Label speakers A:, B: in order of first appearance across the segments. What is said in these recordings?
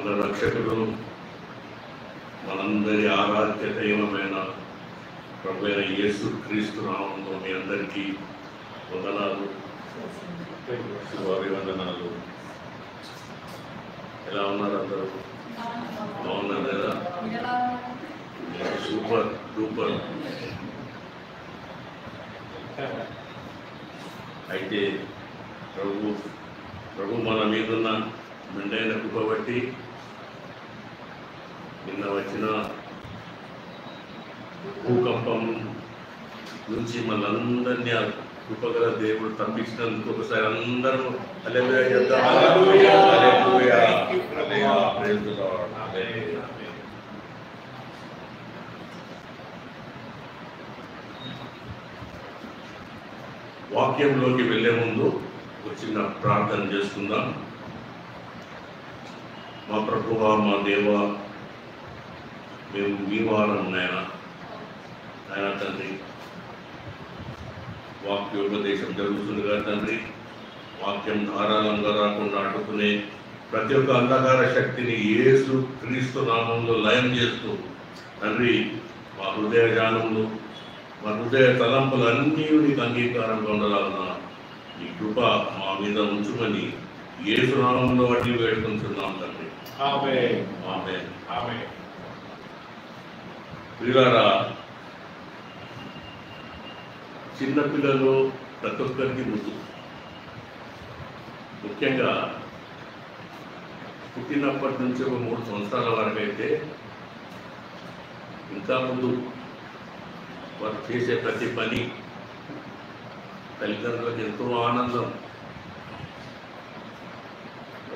A: మన రక్షకుడు మనందరి ఆరాధ్య దైవమైన ప్రభువైన యేసు క్రీస్తు నామములో మీ అందరికీ వందనాలు, శుభాభివందనాలు. ఎలా ఉన్నారు అందరూ? బాగున్నారు కదా? Super duper. అయితే ప్రభు మన మీదున్న మెండైన కృప బట్టి నిన్న వచ్చిన భూకంపం నుంచి మనందరినీ ఆ కృపగల దేవుడు తప్పించినందుకు ఒకసారి అందరూ హల్లెలూయా చెప్తాం. హల్లెలూయా. Praise the Lord. వాక్యంలోకి వెళ్ళే ముందు ఒక చిన్న ప్రార్థన చేసుకుందాం. మా ప్రభువా, మా దేవా, మేము మీ వారం నాయన తండ్రి, వాక్యోపదేశం జరుగుతుంది కదా తండ్రి. వాక్యం ధారాళంగా రాకుండా అడ్డుకునే ప్రతి ఒక్క అంధకార శక్తిని యేసు క్రీస్తు నామంలో లయం చేస్తూ తండ్రి, మా హృదయ జ్ఞానములు, మా హృదయ తలంపులు అన్నీ నీకు అంగీకారంగా ఉండాలన్నా నీ కృప మా మీద ఉంచుమని యేసు నామంలో అడ్డి వేడుకుంటున్నాం తండ్రి.
B: ఆమేన్.
A: ఆమేన్.
B: ఆమేన్.
A: ప్రియులారా, చిన్నపిల్లలు ప్రతి ఒక్కరికి ముద్దు. ముఖ్యంగా పుట్టినప్పటి నుంచి ఒక 3 సంవత్సరాల వరకు అయితే ఇంకా ముందు వారు చేసే ప్రతి పని తల్లిదండ్రులకు ఎంతో ఆనందం.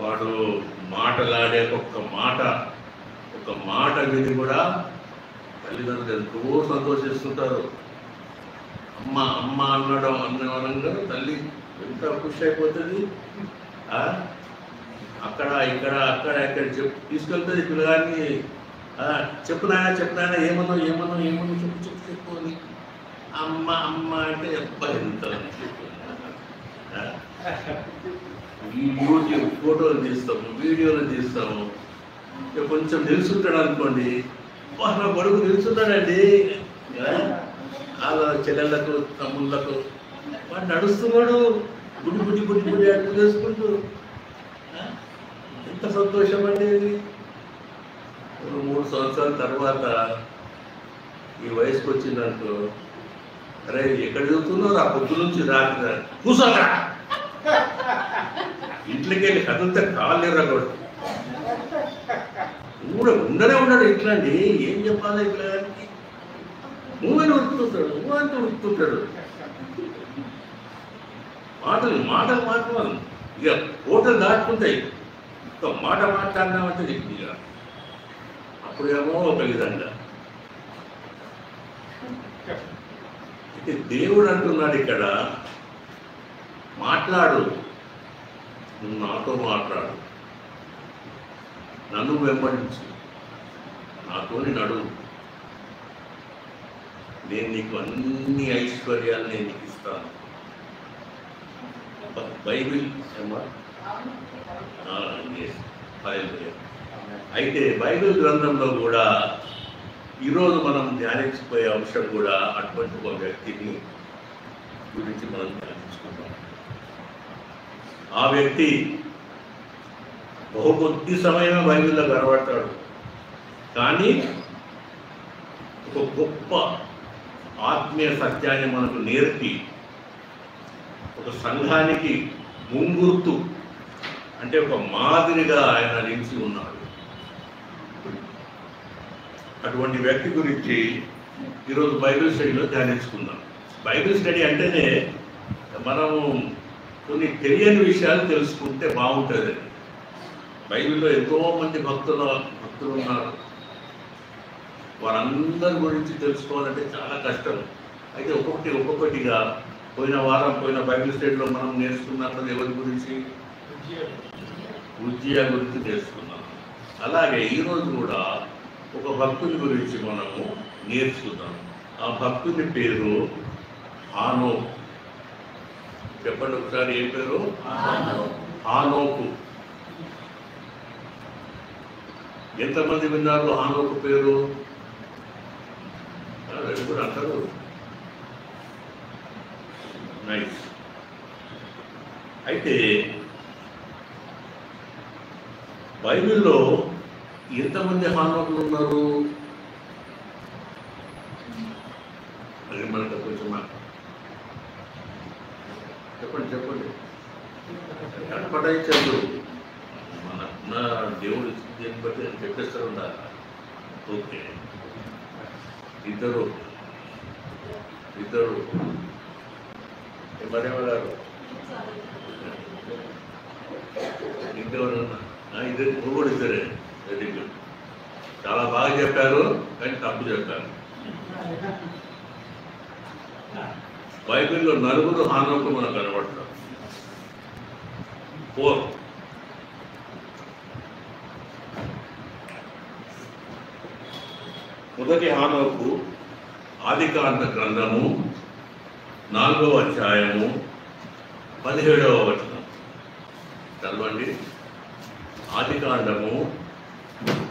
A: వాడు మాటలాడే ఒక మాట విని కూడా తల్లిదండ్రులు ఎంతో సంతోషిస్తుంటారు. అమ్మ అమ్మ అన్నడం అన్నవరంగా తల్లి ఎంత ఖుషి అయిపోతుంది. అక్కడ ఇక్కడ తీసుకెళ్తుంది పిల్లగాన్ని. చెప్పు నాయన ఏమన్నా చెప్పు అని అమ్మ అమ్మ అంటే ఎంత ఫోటోలు తీస్తాము, వీడియోలు తీస్తాము. కొంచెం నిలుచుంటాడు అనుకోండి, నా కొడుకు నిలుచున్నాడండి, వాళ్ళ చెల్లెళ్ళకు తమ్ముళ్ళకు వాడు నడుస్తున్నాడు, గుడి అడుగు చేసుకుంటూ. ఎంత సంతోషం అండి ఇది. 3 సంవత్సరాల తర్వాత ఈ వయసుకు వచ్చిందనుకో, అరే ఎక్కడ చదువుతున్నావు? ఆ పొద్దు నుంచి రాత్రి కూర్చోగా ఇంట్లోకి వెళ్ళి కదిలితే కాలేరా కూడా ఉండనే ఉన్నాడు. ఇట్లా అండి, ఏం చెప్పాలి పిల్లగానికి? నువ్వని ఉరుకుతుంటాడు. మాటలు మాట్లాడు. ఇక హోటల్ దాటుకుంటాయి. ఒక మాట మాట్లాడినామంటే చెప్పింది. ఇక అప్పుడేమో ఒక విధంగా. అయితే దేవుడు అంటున్నాడు ఇక్కడ, మాట్లాడు, నువ్వు నాతో మాట్లాడు, నన్ను వెంబడించు, నాతోని నడువు, నేను నీకు అన్ని ఐశ్వర్యాలు నేను నీకు ఇస్తాను. బైబిల్ అయితే బైబిల్ గ్రంథంలో కూడా ఈరోజు మనం ధ్యానించిపోయే అంశం కూడా అటువంటి ఒక వ్యక్తిని గురించి మనం ధ్యానించుకుంటాం. ఆ వ్యక్తి బహు కొద్ది సమయమే బైబిల్లో కనబడతాడు, కానీ ఒక గొప్ప ఆత్మీయ సత్యాన్ని మనకు నేర్పి ఒక సంఘానికి ముంగుర్తు, అంటే ఒక మాదిరిగా ఆయన నిలిచి ఉన్నాడు. అటువంటి వ్యక్తి గురించి ఈరోజు బైబిల్ స్టడీలో ధ్యానించుకుందాం. బైబిల్ స్టడీ అంటేనే మనము కొన్ని తెలియని విషయాలు తెలుసుకుంటే బాగుంటుంది. బైబిల్లో ఎంతోమంది భక్తులు ఉన్నారు. వారందరి గురించి తెలుసుకోవాలంటే చాలా కష్టం. అయితే ఒక్కొక్కటిగా పోయిన బైబిల్ స్టడీలో మనం నేర్చుకున్నట్టు ఎవరి గురించి? ఉజ్జియా గురించి నేర్చుకున్నాం. అలాగే ఈరోజు కూడా ఒక భక్తుని గురించి మనము నేర్చుకుందాం. ఆ భక్తుని పేరు హానోకు. చెప్పండి ఒకసారి, ఏం పేరు? హానోకు. ఎంతమంది విన్నారు హానోకు పేరు? అది కూడా అంటారు. నైస్. అయితే బైబిల్లో ఎంతమంది హానోకులు ఉన్నారు? అది మనకు కొంచెం చెప్పండి పటాయించారు. మన దేవుడు దీన్ని బట్టి చెప్పేస్తారు ఉండాలి. ఓకే, ఇద్దరు మరేమన్నారు? ఇంకెవరన్నా? ఇద్దరు, నువ్వు కూడా ఇద్దరే. వెరీ గుడ్, చాలా బాగా చెప్పారు, కానీ తప్పు చెప్పారు. బైబిల్లో నలుగురు హానోకు మనకు కనబడతారు. 4. మొదటి హానోకు ఆదికాండ గ్రంథము 4వ అధ్యాయము 17వ వచనం చదవండి. ఆదికాండము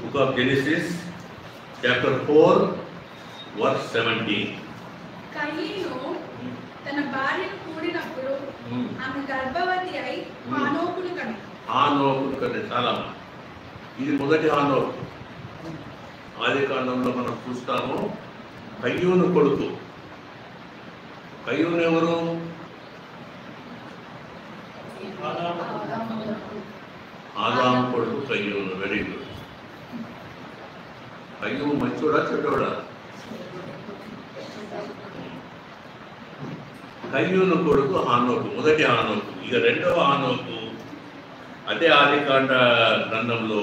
A: book of Genesis chapter 4 verse 17.
B: కయీను తన భార్యను కూడినప్పుడు ఆమె గర్భవతి అయి హానోకును కన్నె. చాలా, ఇది మొదటి హానోకు. ఆదికాండంలో మనం చూస్తాము కయ్యూను కొడుకు. కయ్యూను ఎవరు? ఆదాము కొడుకు కయ్యూను. Very good. కయ్యూను మంచోడా చెడ్డోడా? కయ్యూను కొడుకు హానోకు, మొదటి హానోకు. ఇక రెండవ హానోకు అదే ఆదికాండ గ్రంథంలో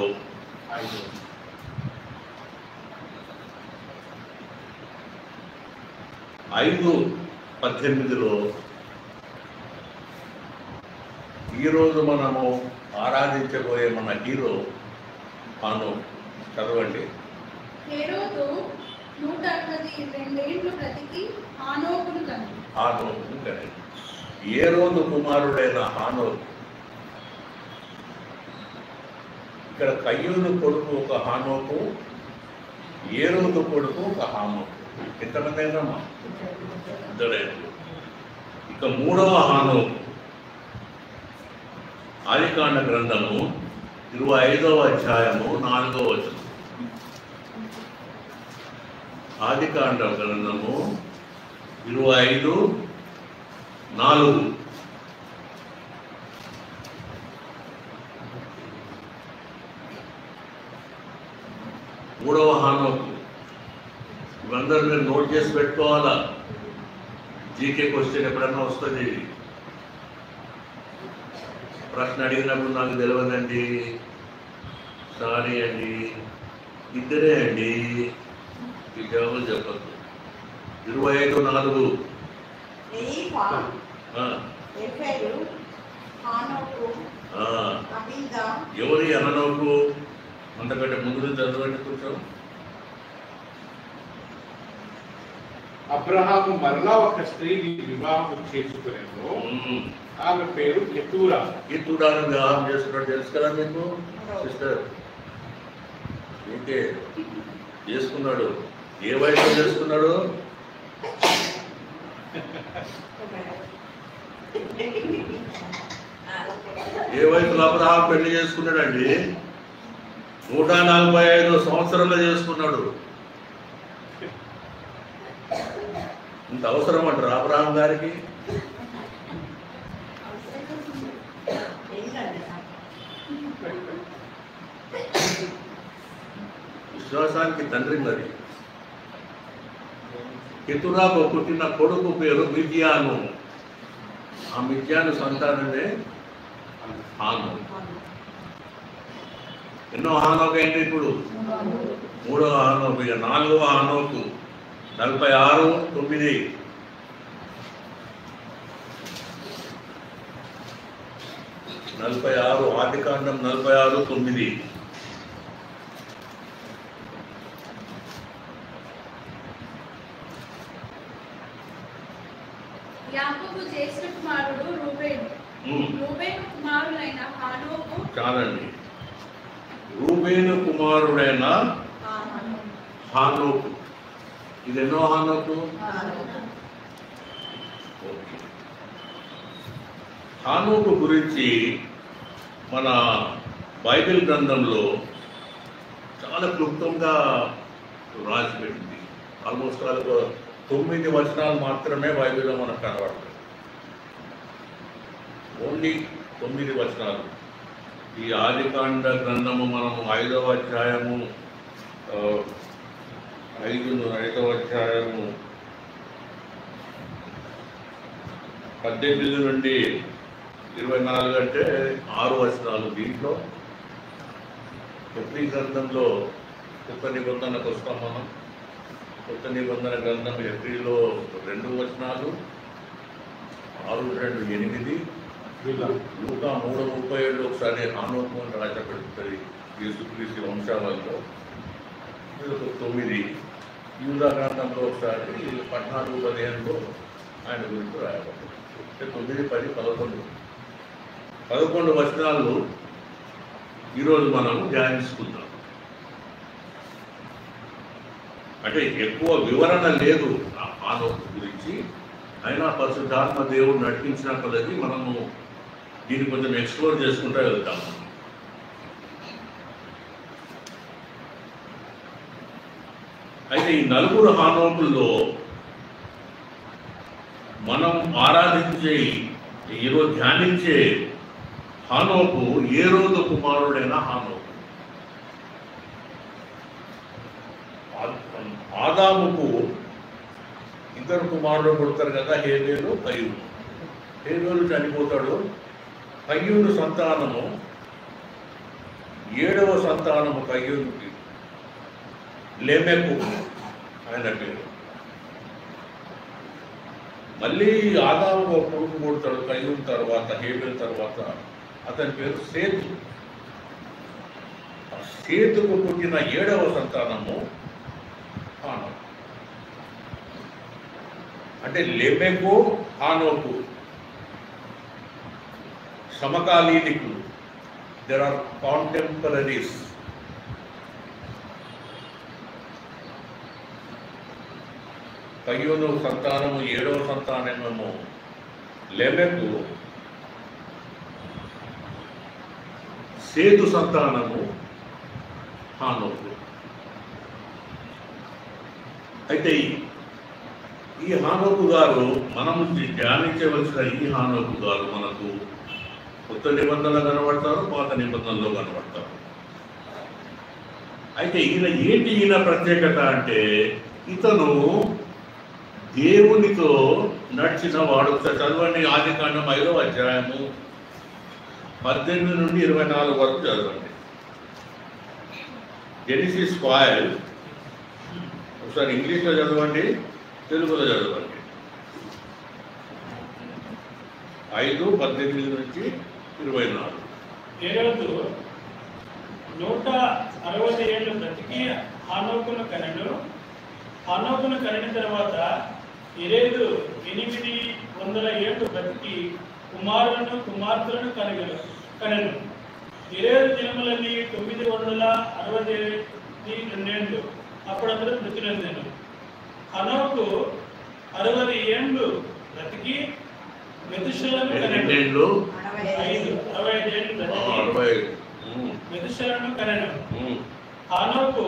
B: 5:18 ఈరోజు మనము ఆరాధించబోయే మన హీరో హానోకు. చదవండి. హేరోదు 162 బ్రతికి హానోకును కన్నె.
A: ఏ రోజు కుమారుడైన హానోకు. ఇక్కడ కయ్యూను కొడుకు ఒక హానోకు, ఏ రోజు కొడుకు ఒక హానోకు. ఎంతమంది అయినామా? ఇద్దరైనా. ఇక మూడవ హానోకు ఆదికాండ గ్రంథము 25వ అధ్యాయము 4వ వచనం. ఆదికాండ గ్రంథము 25:4. మూడవ హానోకు. ఇవందరూ మీరు నోట్ చేసి పెట్టుకోవాలా. జీకే క్వశ్చన్ ఎప్పుడన్నా వస్తుంది. ప్రశ్న అడిగినప్పుడు నాకు తెలియదండి, సారీ అండి, ఇద్దరే అండి, ఈ జవాబులు చెప్పద్దు. 25:4. ఎవరి హనోకు? అంతకంటే ముందు చదవండి కొంచెం.
C: అబ్రహాము మరలా ఒక స్త్రీని వివాహం చేసుకునేను. ఆమె పేరు కెతూరా.
A: కెతూరాను వివాహం చేసుకున్నాడు తెలుసు కదా మీకు సిస్టర్? ఏంటే చేసుకున్నాడు? ఏ వయసులో చేసుకున్నాడు? ఏ వయసులో అబ్రహాం పెళ్లి చేసుకున్నాడండి? 145 సంవత్సరంలో చేసుకున్నాడు. ఇంత అవసరం అంటారు అబ్రహాం గారికి? విశ్వాసానికి తండ్రి మరి. కెతురాకు పుట్టిన కొడుకు పేరు మిద్యాను. ఆ మిద్యాను సంతానమే హాను. ఎన్నో హానోకు అయింది ఇప్పుడు? మూడవ హానోకు. ఇక నాలుగవ హానోకు 46:9. ఆదికాండం 46:9.
B: యాకోబు జ్యేష్ఠ కుమారుడు రూబేను. రూబేను కుమారులైన హానోకు.
A: చాలండి. రూబేను
B: కుమారుడైన హానోకు. ఇది ఎన్నో హానోకు? ఓకే. హానోకు గురించి మన బైబిల్ గ్రంథంలో చాలా క్లుప్తంగా రాసి పెట్టింది. ఆల్మోస్ట్ 9 వచనాలు మాత్రమే బైబిల్లో మనకు కనబడతాయి. ఓన్లీ 9 వచనాలు. ఈ ఆదికాండ గ్రంథము మనము 5వ అధ్యాయము 5వ అధ్యాయము 18 నుండి 24 అంటే 6 వచనాలు. దీంట్లో ప్రతి గ్రంథంలో కొత్త నిబంధనకు వస్తాం మనం. కొత్త నిబంధన గ్రంథం ఎబ్రిలో 2 వచనాలు, 6, 2, 8. లూకా 3:37 ఒకసారి హానోకు అని రాయబడుతుంది యేసుక్రీస్తు వంశావళిలో. 9 యూదా గ్రంథంలో ఒకసారి 14-15లో ఆయన గురించి రాయబడుతుంది. 9, 10, 11 వచనాలు ఈరోజు మనము ధ్యానించుకుందాం. అంటే ఎక్కువ వివరణ లేదు ఆ హానోకు గురించి, అయినా పరిశుద్ధాత్మ దేవుడు నడిపించిన కొలది మనము దీన్ని కొంచెం ఎక్స్ప్లోర్ చేసుకుంటూ వెళ్తాం. అయితే ఈ 4 హానోకుల్లో మనం ఆరాధించే, ఈరోజు ధ్యానించే హానోకు ఏరోదు కుమారుడైన హానోకు. ఆదాముకు 2 కుమారులు పుడతారు కదా, హేబేలు, కయ్యూను. హేబేలు చనిపోతాడు. కయ్యూను సంతానము 7వ సంతానము కయ్యూనుకి లెమెకు ఆయన పేరు. మళ్ళీ ఆదాము ఒక కొడుకు పుడతాడు కయ్యూను తర్వాత, హేబేలు తర్వాత. అతని పేరు సేతు. సేతుకు పుట్టిన 7వ సంతానము హానోకు. అంటే లెమెకు, హానోకు సమకాలీనికులు. There are contemporaries. కయ్యూను సంతానము 7వ సంతానమేమో లెమెకు, సేతు సంతానము హానోకు. అయితే ఈ హానోకు గారు, మనము ధ్యానించవలసిన ఈ హానోకు గారు మనకు కొత్త నిబంధనలు కనబడతారు, పాత నిబంధనలో కనబడతారు. అయితే ఈయన ప్రత్యేకత అంటే ఇతను దేవునితో నడిచిన వాడు. చదవండి ఆదికాండం 5వ అధ్యాయము 18 నుండి 24 వరకు చదవండి. జెనిసిస్ 5 ఒకసారి ఇంగ్లీష్లో చదవండి, తెలుగులో చదవండి. 5:18 నుంచి 24.
D: ఏరోదు 160 ఏళ్ళు బ్రతికి హానోకును కనెను. హానోకును కనిన తర్వాత ఇరేదు 800 ఏళ్ళు బ్రతికి కుమారులను కుమార్తెలను కనెను. ఇరేదు దినములన్నీ 962 ఏళ్ళు. అప్పుడు అతడు మృతి నొందెను. హనోకు 60 ఏళ్ళు బ్రతికి మెతుషెలను కనెను. 65 ఏళ్ళు బ్రతికి మెతుషెలను కనెను. హనోకు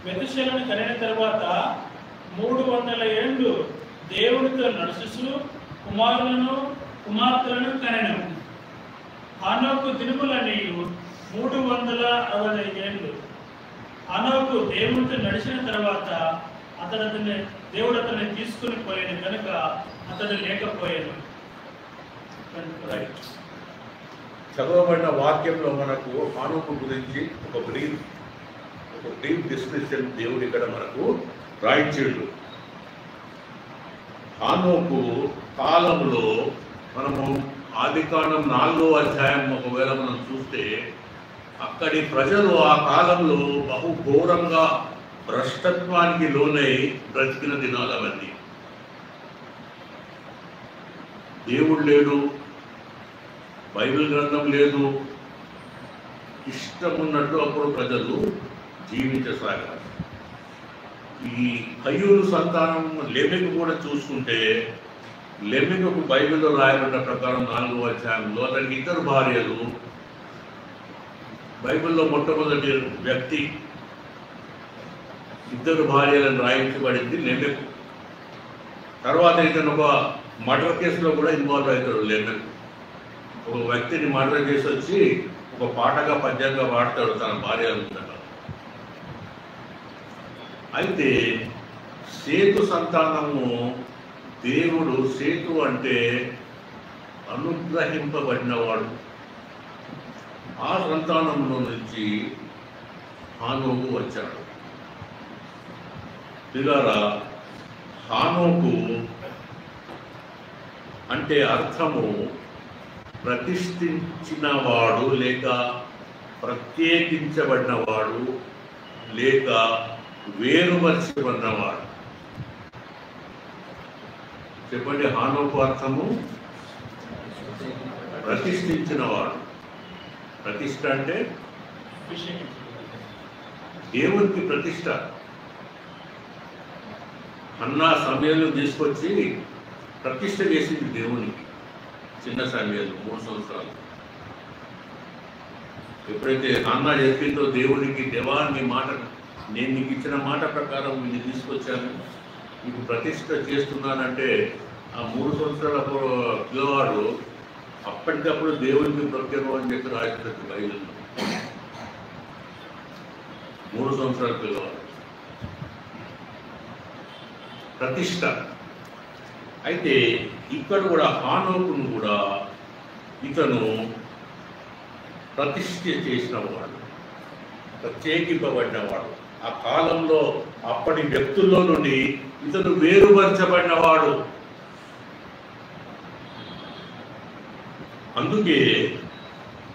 D: మెతుషెలను కనిన తర్వాత 300 ఏళ్ళు దేవునితో నడుచుచు కుమారులను కుమార్తెలను కనెను. హనోకు దినములన్నీ 365 ఏళ్ళు. హనోకు దేవునితో నడిచిన తర్వాత దేవుడు అతన్ని తీసుకుని పోయాను కనుక అతడు లేకపోయాను.
B: చదవబడిన వాక్యంలో మనకు హానోకు గురించి ఒక బ్రీఫ్ డిస్క్రిప్షన్ దేవుడు ఇక్కడ మనకు రాయించాడు. హానోకు కాలంలో మనము ఆదికాండం 4వ అధ్యాయం ఒకవేళ మనం చూస్తే అక్కడి ప్రజలు ఆ కాలంలో బహు ఘోరంగా భ్రష్టత్వానికి లోనై బ్రతికిన దినాలు అవన్నీ. దేవుడు లేడు, బైబిల్ గ్రంథం లేదు, ఇష్టం ఉన్నట్టు అప్పుడు ప్రజలు జీవించసాగారు. ఈ కయ్యూరు సంతానం లెమెకు కూడా చూసుకుంటే, లెమెకు బైబిల్లో రాయబడిన ప్రకారం 4వ అధ్యాయంలో అతనికి ఇద్దరు భార్యలు. బైబిల్లో మొట్టమొదటి వ్యక్తి ఇద్దరు భార్యలను రాయించబడింది లెమెకు. తర్వాత ఇతను ఒక మర్డర్ కేసులో కూడా ఇన్వాల్వ్ అవుతాడు లెమెకు. ఒక వ్యక్తిని మర్డర్ చేసి వచ్చి ఒక పాటగా పద్యంగా పాడతాడు తన భార్య ముందట. అయితే సేతు సంతానము, దేవుడు సేతు అంటే అనుగ్రహింపబడినవాడు. ఆ సంతానంలో నుంచి హానోకు వచ్చాడు. పిల్లరా, హానోకు అంటే అర్థము ప్రతిష్ఠించినవాడు, లేక ప్రత్యేకించబడినవాడు, లేక వేరుపరచబడినవాడు. చెప్పండి, హానోకు అర్థము ప్రతిష్ఠించినవాడు. ప్రతిష్ఠ అంటే దేవునికి ప్రతిష్ఠ. అన్నా సమయాలు తీసుకొచ్చి ప్రతిష్ఠ చేసింది దేవునికి. చిన్న సమయాలు 3 సంవత్సరాలు. ఎప్పుడైతే అన్నా చెప్పిందో దేవునికి, దేవా నీ మాట, నేను నీకు ఇచ్చిన మాట ప్రకారం వీళ్ళు తీసుకొచ్చాను, నీకు ప్రతిష్ఠ చేస్తున్నానంటే ఆ 3 సంవత్సరాల పిల్లవాడు అప్పటికప్పుడు దేవునికి ప్రత్యేకం అని చెప్పి రాయించవచ్చు బైబిల్లో. 3 సంవత్సరాల పిల్లవాడు ప్రతిష్ఠ. అయితే ఇక్కడ కూడా హానోకును కూడా ఇతను ప్రతిష్ఠ చేసినవాడు, ప్రత్యేకింపబడినవాడు. ఆ కాలంలో అప్పటి వ్యక్తుల్లో నుండి ఇతను వేరుపరచబడినవాడు. అందుకే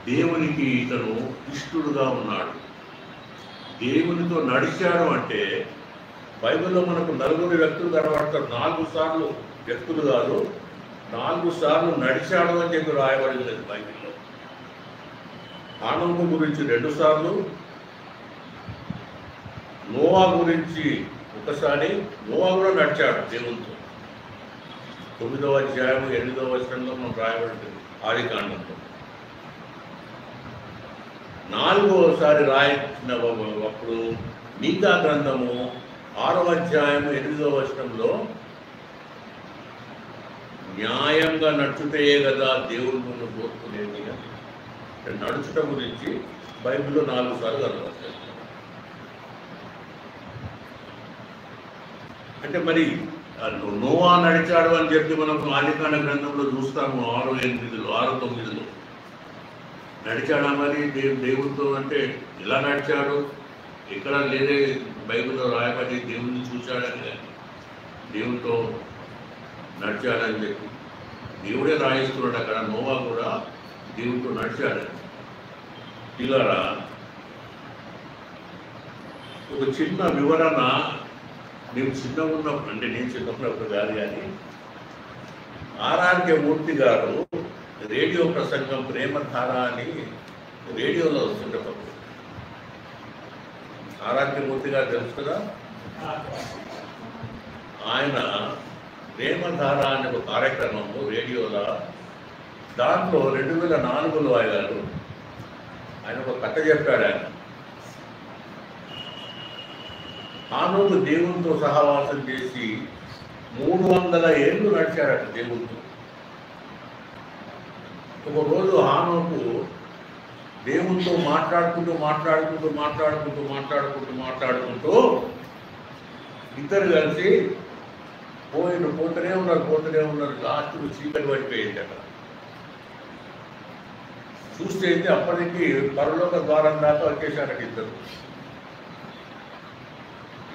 B: దేవునికి ఇతను ఇష్టడుగా ఉన్నాడు. దేవునితో నడిచాడు అంటే బైబిల్లో మనకు 4 వ్యక్తులు కనబడతారు. 4 సార్లు వ్యక్తులు కాదు, 4 సార్లు నడిచాడు అని చెప్పి రాయబడింది బైబిల్లో. హానోకు గురించి 2 సార్లు, నోవా గురించి ఒకసారి. నోవా కూడా నడిచాడు దేవునితో. 9వ అధ్యాయం 8వ వచనంలో మనం రాయబడింది ఆదికాండంలో. 4వసారి రాయించిన అప్పుడు మీకా గ్రంథము 6వ అధ్యాయం 8వ వచనంలో న్యాయంగా నడుచుటే కదా దేవుడు ముందు కోరుకునేది. నడుచుట గురించి బైబిల్లో 4 సార్లు కనబడతాయి. అంటే మరి నోవా నడిచాడు అని చెప్పి మనం ఆదికాండ గ్రంథంలో చూస్తాము. 6:8, 6:9 నడిచాడా మరి దేవుడితో? అంటే ఎలా నడిచాడు? ఎక్కడ లేదే బైబిల్లో రాయబడి దేవుడిని చూచాడని కానీ దేవుడితో నడిచాడని చెప్పి దేవుడే రాయిస్తున్నాడు అక్కడ. నోవా కూడా దేవుడితో నడిచాడని. పిల్లరా, ఒక చిన్న వివరణ. నేను చిన్నగా ఉన్నప్పుడు, అంటే నేను చిన్నప్పుడు కాదు కానీ, ఆర్ఆర్కే మూర్తి గారు రేడియో ప్రసంగం ప్రేమధార అని రేడియోలో వస్తుండేటప్పుడు, ఆర్ఆర్కే మూర్తి గారు తెలుసు కదా, ఆయన ప్రేమధార అనే ఒక కార్యక్రమము రేడియోలో, దాంట్లో 2004లో ఆయన ఒక కథ చెప్పాడు. ఆయన హానోకు దేవునితో సహవాసం చేసి 300 ఏళ్ళు నడిచాడట దేవునితో. ఒకరోజు హానోకు దేవునితో మాట్లాడుకుంటూ ఇద్దరు కలిసి పోతూనే ఉన్నారు. లాస్ట్కు చీకటి పడిపోయింది అక్కడ. చూస్తే అయితే అప్పటికి పరలోక ద్వారం దాకా వచ్చేసారట ఇద్దరు.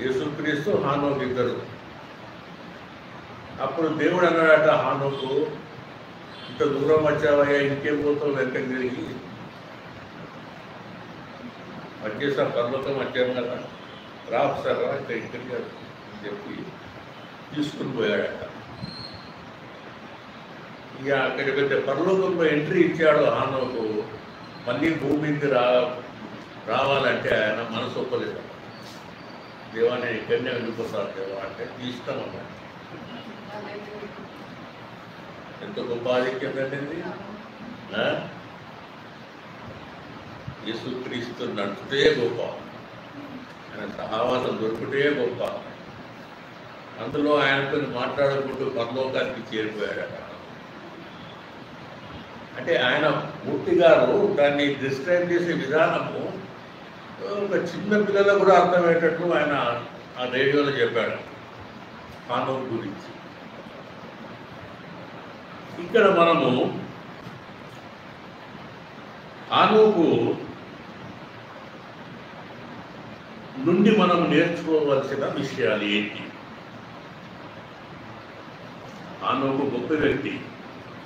B: యేసుక్రీస్తు, హానోకు ఇద్దరు. అప్పుడు దేవుడు అన్నాడట హానోకు, ఇంత దూరం వచ్చావయ్యా, ఇంకేం పోతావు, వెంటనే తిరిగి వచ్చేసా, పర్వతం వచ్చాము కదా, రాసారా ఇక్కడికి అని చెప్పి తీసుకుని పోయాడట. ఇక అక్కడికి పెద్ద పరలోకంలో ఎంట్రీ ఇచ్చాడు హానోకు. మళ్ళీ భూమి మీద రావాలంటే ఆయన మనసు ఒప్పలేదు. దేవా నేను ఇక్కడనే వెళ్ళిపోతాను దేవా అంటే ఇష్టం అన్నమాట. ఎంత గొప్ప ఆధిక్యం కండి. యేసుక్రీస్తు నడిచితే గొప్ప, ఆయన సహవాసం దొరుకుటే గొప్ప. అందులో ఆయనతో మాట్లాడుకుంటూ పరలోకానికి చేరిపోయాడు. అంటే ఆయన మూర్తి గారు దాన్ని డిస్క్రైబ్ చేసే విధానము ఒక చిన్న పిల్లలకు కూడా అర్థమయ్యేటట్లు ఆయన ఆ రేడియోలో చెప్పాడు హానోకు గురించి. ఇక్కడ మనము హానోకు నుండి మనం నేర్చుకోవలసిన విషయాలు ఏంటి? హానోకు గొప్ప వ్యక్తి,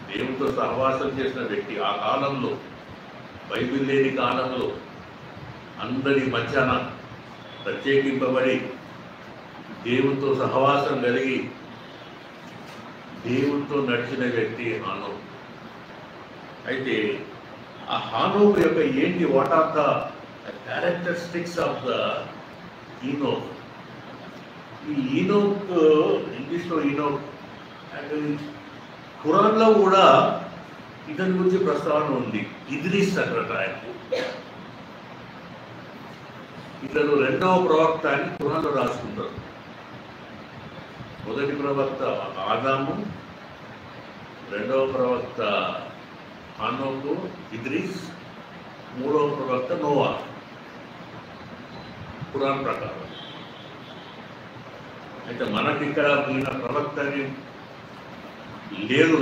B: దేవునితో సహవాసం చేసిన వ్యక్తి. ఆ కాలంలో, బైబిల్ లేని కాలంలో అందరి మధ్యాహ్న ప్రత్యేకింపబడి దేవునితో సహవాసం కలిగి దేవునితో నడిచిన వ్యక్తి హానోకు. అయితే ఆ హానోకు యొక్క ఏంటి, what are the characteristics of the Enoch? ఈ ఈనోక్, ఇంగ్లీష్లో ఈనోక్, ఖురాన్లో కూడా ఇతని గురించి ప్రస్తావన ఉంది. ఇద్రీస్ అంటారు ఆయన. ఇతను రెండవ ప్రవక్త అని ఖురాన్లో రాసుకుంటారు. మొదటి ప్రవక్త ఆదాము, రెండవ ప్రవక్త హానోకు, ఇద్రీస్, మూడవ ప్రవక్త నోవా ఖురాన్ ప్రకారం. అయితే మనకి ఇక్కడ ఈయన ప్రవక్త అని లేదు,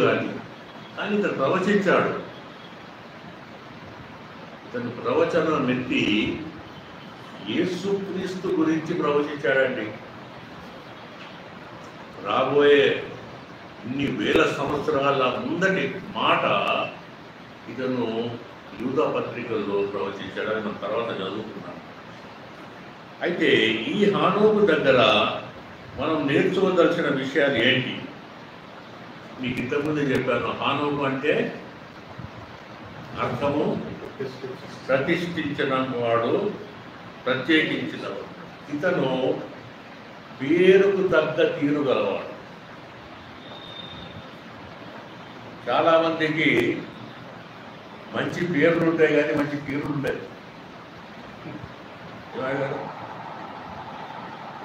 B: కానీ ఇతను ప్రవచించాడు. ఇతను ప్రవచనం నెత్తి యేసుక్రీస్తు గురించి ప్రవచించాడండి. రాబోయే ఇన్ని వేల సంవత్సరాల ముందటి మాట ఇతను యూదా పత్రికల్లో ప్రవచించాడని మనం తర్వాత చదువుకున్నాం. అయితే ఈ హానోకు దగ్గర మనం నేర్చుకోదలసిన విషయాలు ఏంటి? మీకు ఇంతకుముందే చెప్పాను. హానోకు అంటే అర్థము ప్రతిష్ఠించిన వాడు, ప్రత్యేకించినవాడు. ఇతను పేరుకు తగ్గ తీరు గలవాడు. చాలామందికి మంచి పేర్లు ఉంటాయి కానీ మంచి తీరులు ఉంటాయి.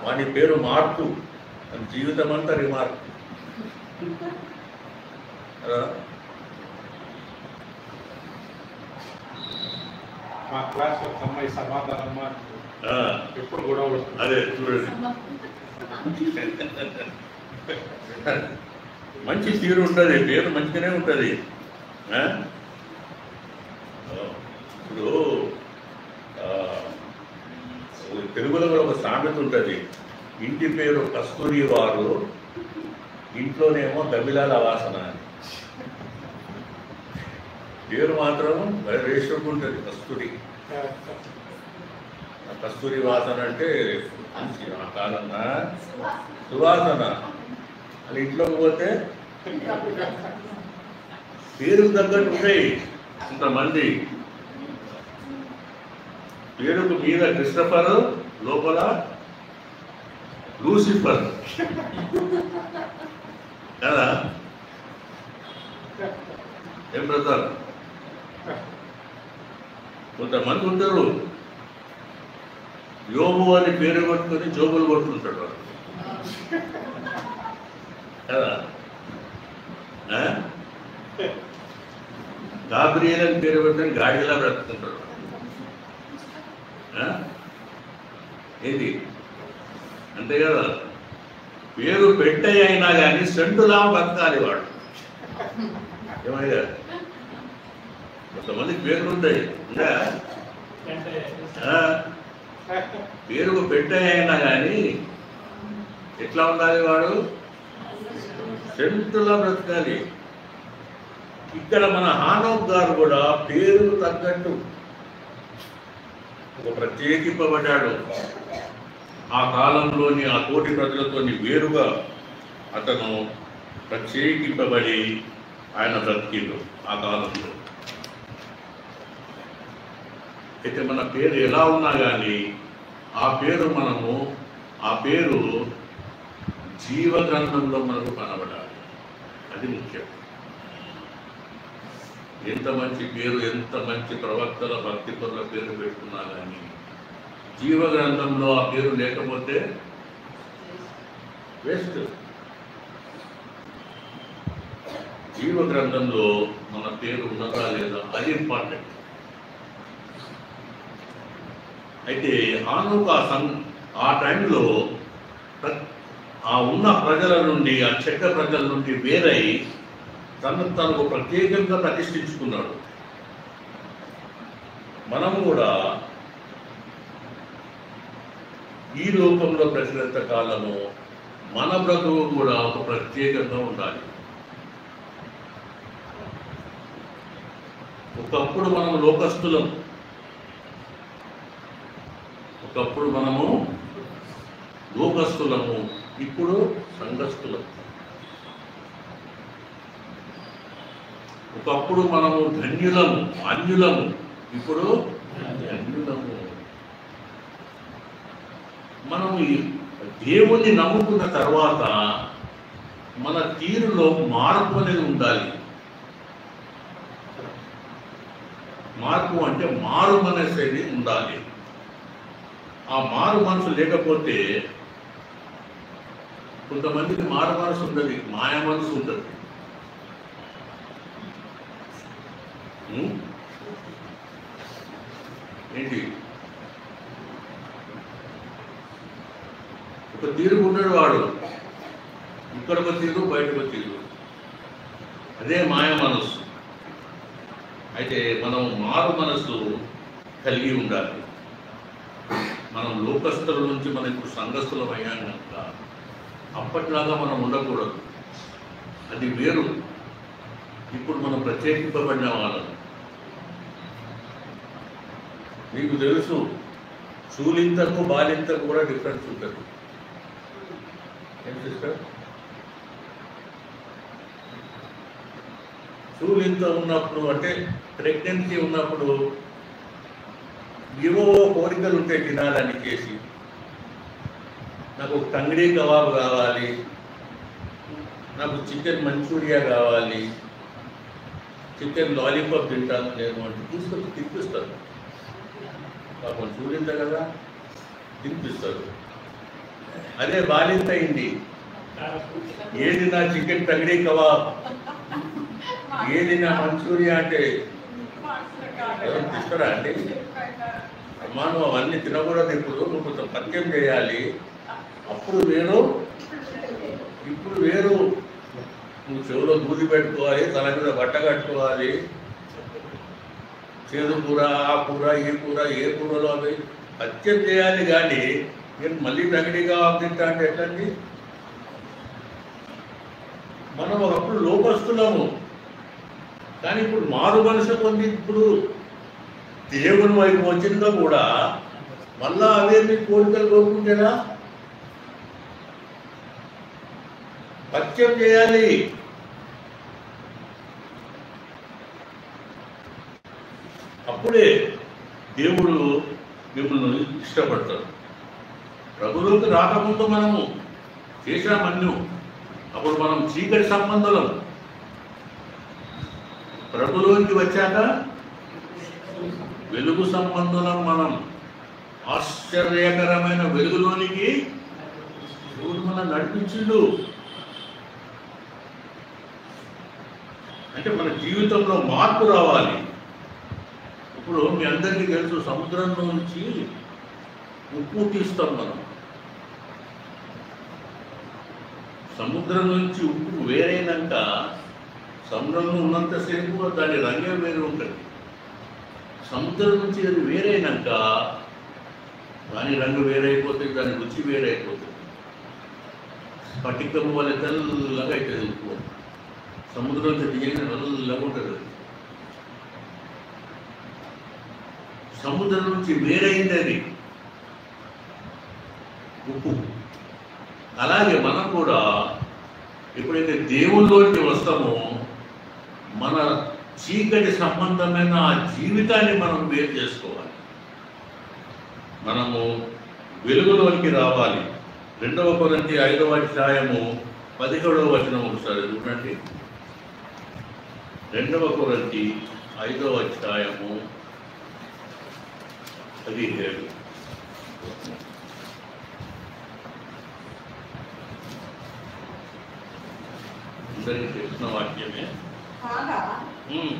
B: వాని పేరు మార్పు, మన జీవితం అంతా రిమార్క్.
C: మా క్లాస్ ఒక అమ్మాయి సమాధానం ఎప్పుడు గొడవ పడుతుంది.
B: అదే చూడండి, మంచి తీరు ఉంటుంది, పేరు మంచిగానే ఉంటుంది. ఇప్పుడు తెలుగులో కూడా ఒక సామెత ఉంటుంది, ఇంటి పేరు కస్తూరి వారు, ఇంట్లోనేమో దబిలాల వాసన అని. పేరు మాత్రం రేషకు ఉంటుంది కస్తూరి. కస్తూరి వాసన అంటే మంచి ఆ కాలంగా సువాసన. అది ఇంట్లోకి పోతే పేరుకు తగ్గట్టు ఉంటాయి. ఇంతమంది పేరుకు మీద క్రిస్టఫర్, లోపల లూసిఫర్ కదా. ఏం బ్రదర్, కొంతమంది ఉంటారు యోబు అని పేరు కొట్టుకొని జోబులు కొట్టుకుంటాడు కదా. గాబ్రియల్ అని పేరు పెట్టుకొని గాడిలా బ్రతుకుంటాడు. ఏది అంతే కదా. పేరు పెట్టే అయినా కానీ సెంటులా బతకాలి వాడు. ఏమయ్యా, కొంతమంది పేర్లు ఉంటాయి, పేరుకు పెట్టే అయినా కానీ ఎట్లా ఉండాలి వాడు, సెంటులా బ్రతకాలి. ఇక్కడ మన హానోక్ గారు కూడా పేరుకు తగ్గట్టు ఒక ప్రత్యేకింపబడ్డాడు. ఆ కాలంలోని ఆ కోటి ప్రజలతో వేరుగా అతను ప్రత్యేకింపబడి ఆయన బ్రతికిండు ఆ కాలంలో. అయితే మన పేరు ఎలా ఉన్నా కానీ ఆ పేరు జీవ గ్రంథంలో మనకు కనబడాలి. అది ముఖ్యం. ఎంత మంచి పేరు, ఎంత మంచి ప్రవక్తల భక్తి పరుల పేరు పెట్టుకున్నా కానీ జీవ గ్రంథంలో ఆ పేరు లేకపోతే వేస్ట్. జీవ గ్రంథంలో మన పేరు ఉన్నదా లేదా అది ఇంపార్టెంట్. అయితే హానోకు ఆ టైంలో ఆ ఉన్న ప్రజల నుండి, ఆ చెడ్డ ప్రజల నుండి వేరై తనకు ప్రత్యేకంగా ప్రతిష్ఠించుకున్నాడు. మనం కూడా ఈ లోకంలో ప్రతినంత కాలము మన బ్రతుకు కూడా ఒక ప్రత్యేకంగా ఉండాలి. ఒకప్పుడు మనము లోకస్తులం, ఇప్పుడు సంఘస్థులం. ఒకప్పుడు మనము ధన్యులము, అన్యులము, ఇప్పుడు ధన్యులము. మనము దేవుణ్ణి నమ్ముకున్న తర్వాత మన తీరులో మార్పు అనేది ఉండాలి. మార్పు అంటే మారు మనసేది ఉండాలి. ఆ మారు మనసు లేకపోతే కొంతమందికి మారు మనసు ఉండదు, మాయ మనసు ఉంటుంది. ఏంటి ఒక తీరు ఉన్నాడు వాడు, ఇక్కడ ఒక తీరు, బయట ఒక తీరు. అదే మాయ మనస్సు. అయితే మనం మారు మనసు కలిగి ఉండాలి. మనం లోకస్తుల నుంచి మనం ఇప్పుడు సంఘస్థులం అయ్యాం కనుక అప్పటిలాగా మనం ఉండకూడదు. అది వేరు. ఇప్పుడు మనం ప్రత్యేకింపబడిన వాళ్ళం. మీకు తెలుసు, చూలింతకు బాలింతకు కూడా డిఫరెన్స్ ఉంటుంది. ఏం సిస్టర్? చూలింత ఉన్నప్పుడు అంటే ప్రెగ్నెన్సీ ఉన్నప్పుడు ఏవో కోరికలు ఉంటాయి తినాలని చేసి, నాకు టంగడీ కబాబ్ కావాలి, నాకు చికెన్ మంచూరియా కావాలి, చికెన్ లాలీపాప్ తింటాను నేను అంటే తీసుకొచ్చి తినిపిస్తారు. పాపం చూలింత కదా, తినిపిస్తారు. అదే బాలింత అయింది, ఏది నా చికెన్ టంగడీ కబాబ్, ఏది నా మంచూరియా అంటే తీసుకురా అండి. అమ్మా నువ్వు అవన్నీ తినకూడదు, ఇప్పుడు నువ్వు కొంచెం పథ్యం చేయాలి. అప్పుడు వేరు, ఇప్పుడు వేరు. నువ్వు చెవులో దూది పెట్టుకోవాలి, తల మీద బట్ట కట్టుకోవాలి. చేదు కూర, ఆ కూర, ఈ కూర, ఏ కూరలో అవి పథ్యం చేయాలి. కానీ నేను మళ్ళీ తగిడిగా తింటా అంటే ఎట్లండి? మనం ఒకప్పుడు లోకస్తున్నాము, కానీ ఇప్పుడు మారు మనసు పొంది ఇప్పుడు దేవుని వైపు వచ్చిందో కూడా మళ్ళా అవే మీ కోరికలు కోరుకుంటేనా? పథ్యం చేయాలి. అప్పుడే దేవుడు మిమ్మల్ని ఇష్టపడతాడు. ప్రభులోకి రాకముందు మనము చేశామన్ను, అప్పుడు మనం చీకటి సంబంధం. ప్రభులోకి వచ్చాక వెలుగు సంబంధం. మనం ఆశ్చర్యకరమైన వెలుగులోనికి దేవుడు మనం నడిపించిండు. అంటే మన జీవితంలో మార్పు రావాలి. ఇప్పుడు మీ అందరికీ తెలుసు, సముద్రం నుంచి ఉప్పు తీస్తాం మనం. సముద్రం నుంచి ఉప్పు వేరైనాక సముద్రంలో ఉన్నంతసేపు దాని రంగే వేరే ఉంటుంది. సముద్రం నుంచి అది వేరైనాక దాని రంగు వేరైపోతుంది, దాని రుచి వేరైపోతుంది. స్ఫటికం వల్ల తెల్లగా అవుతుంది ఉప్పు. సముద్రం నుంచి దిగిన నల్లగా ఉంటుంది. సముద్రం నుంచి వేరైంది అది ఉప్పు. అలాగే మనం కూడా ఎప్పుడైతే దేవుళ్ళలోకి వస్తామో మన చీకటి సంబంధమైన ఆ జీవితాన్ని మనం వేరు చేసుకోవాలి. మనము వెలుగులోనికి రావాలి. 2 కొరింథీ 5వ అధ్యాయము 17వ వచనం ఒకసారి చూడండి. 2 కొరింథీ 5వ అధ్యాయము 17. అందరికీ తెలిసిన వాక్యమే.
E: కాగా
B: ఉమ్,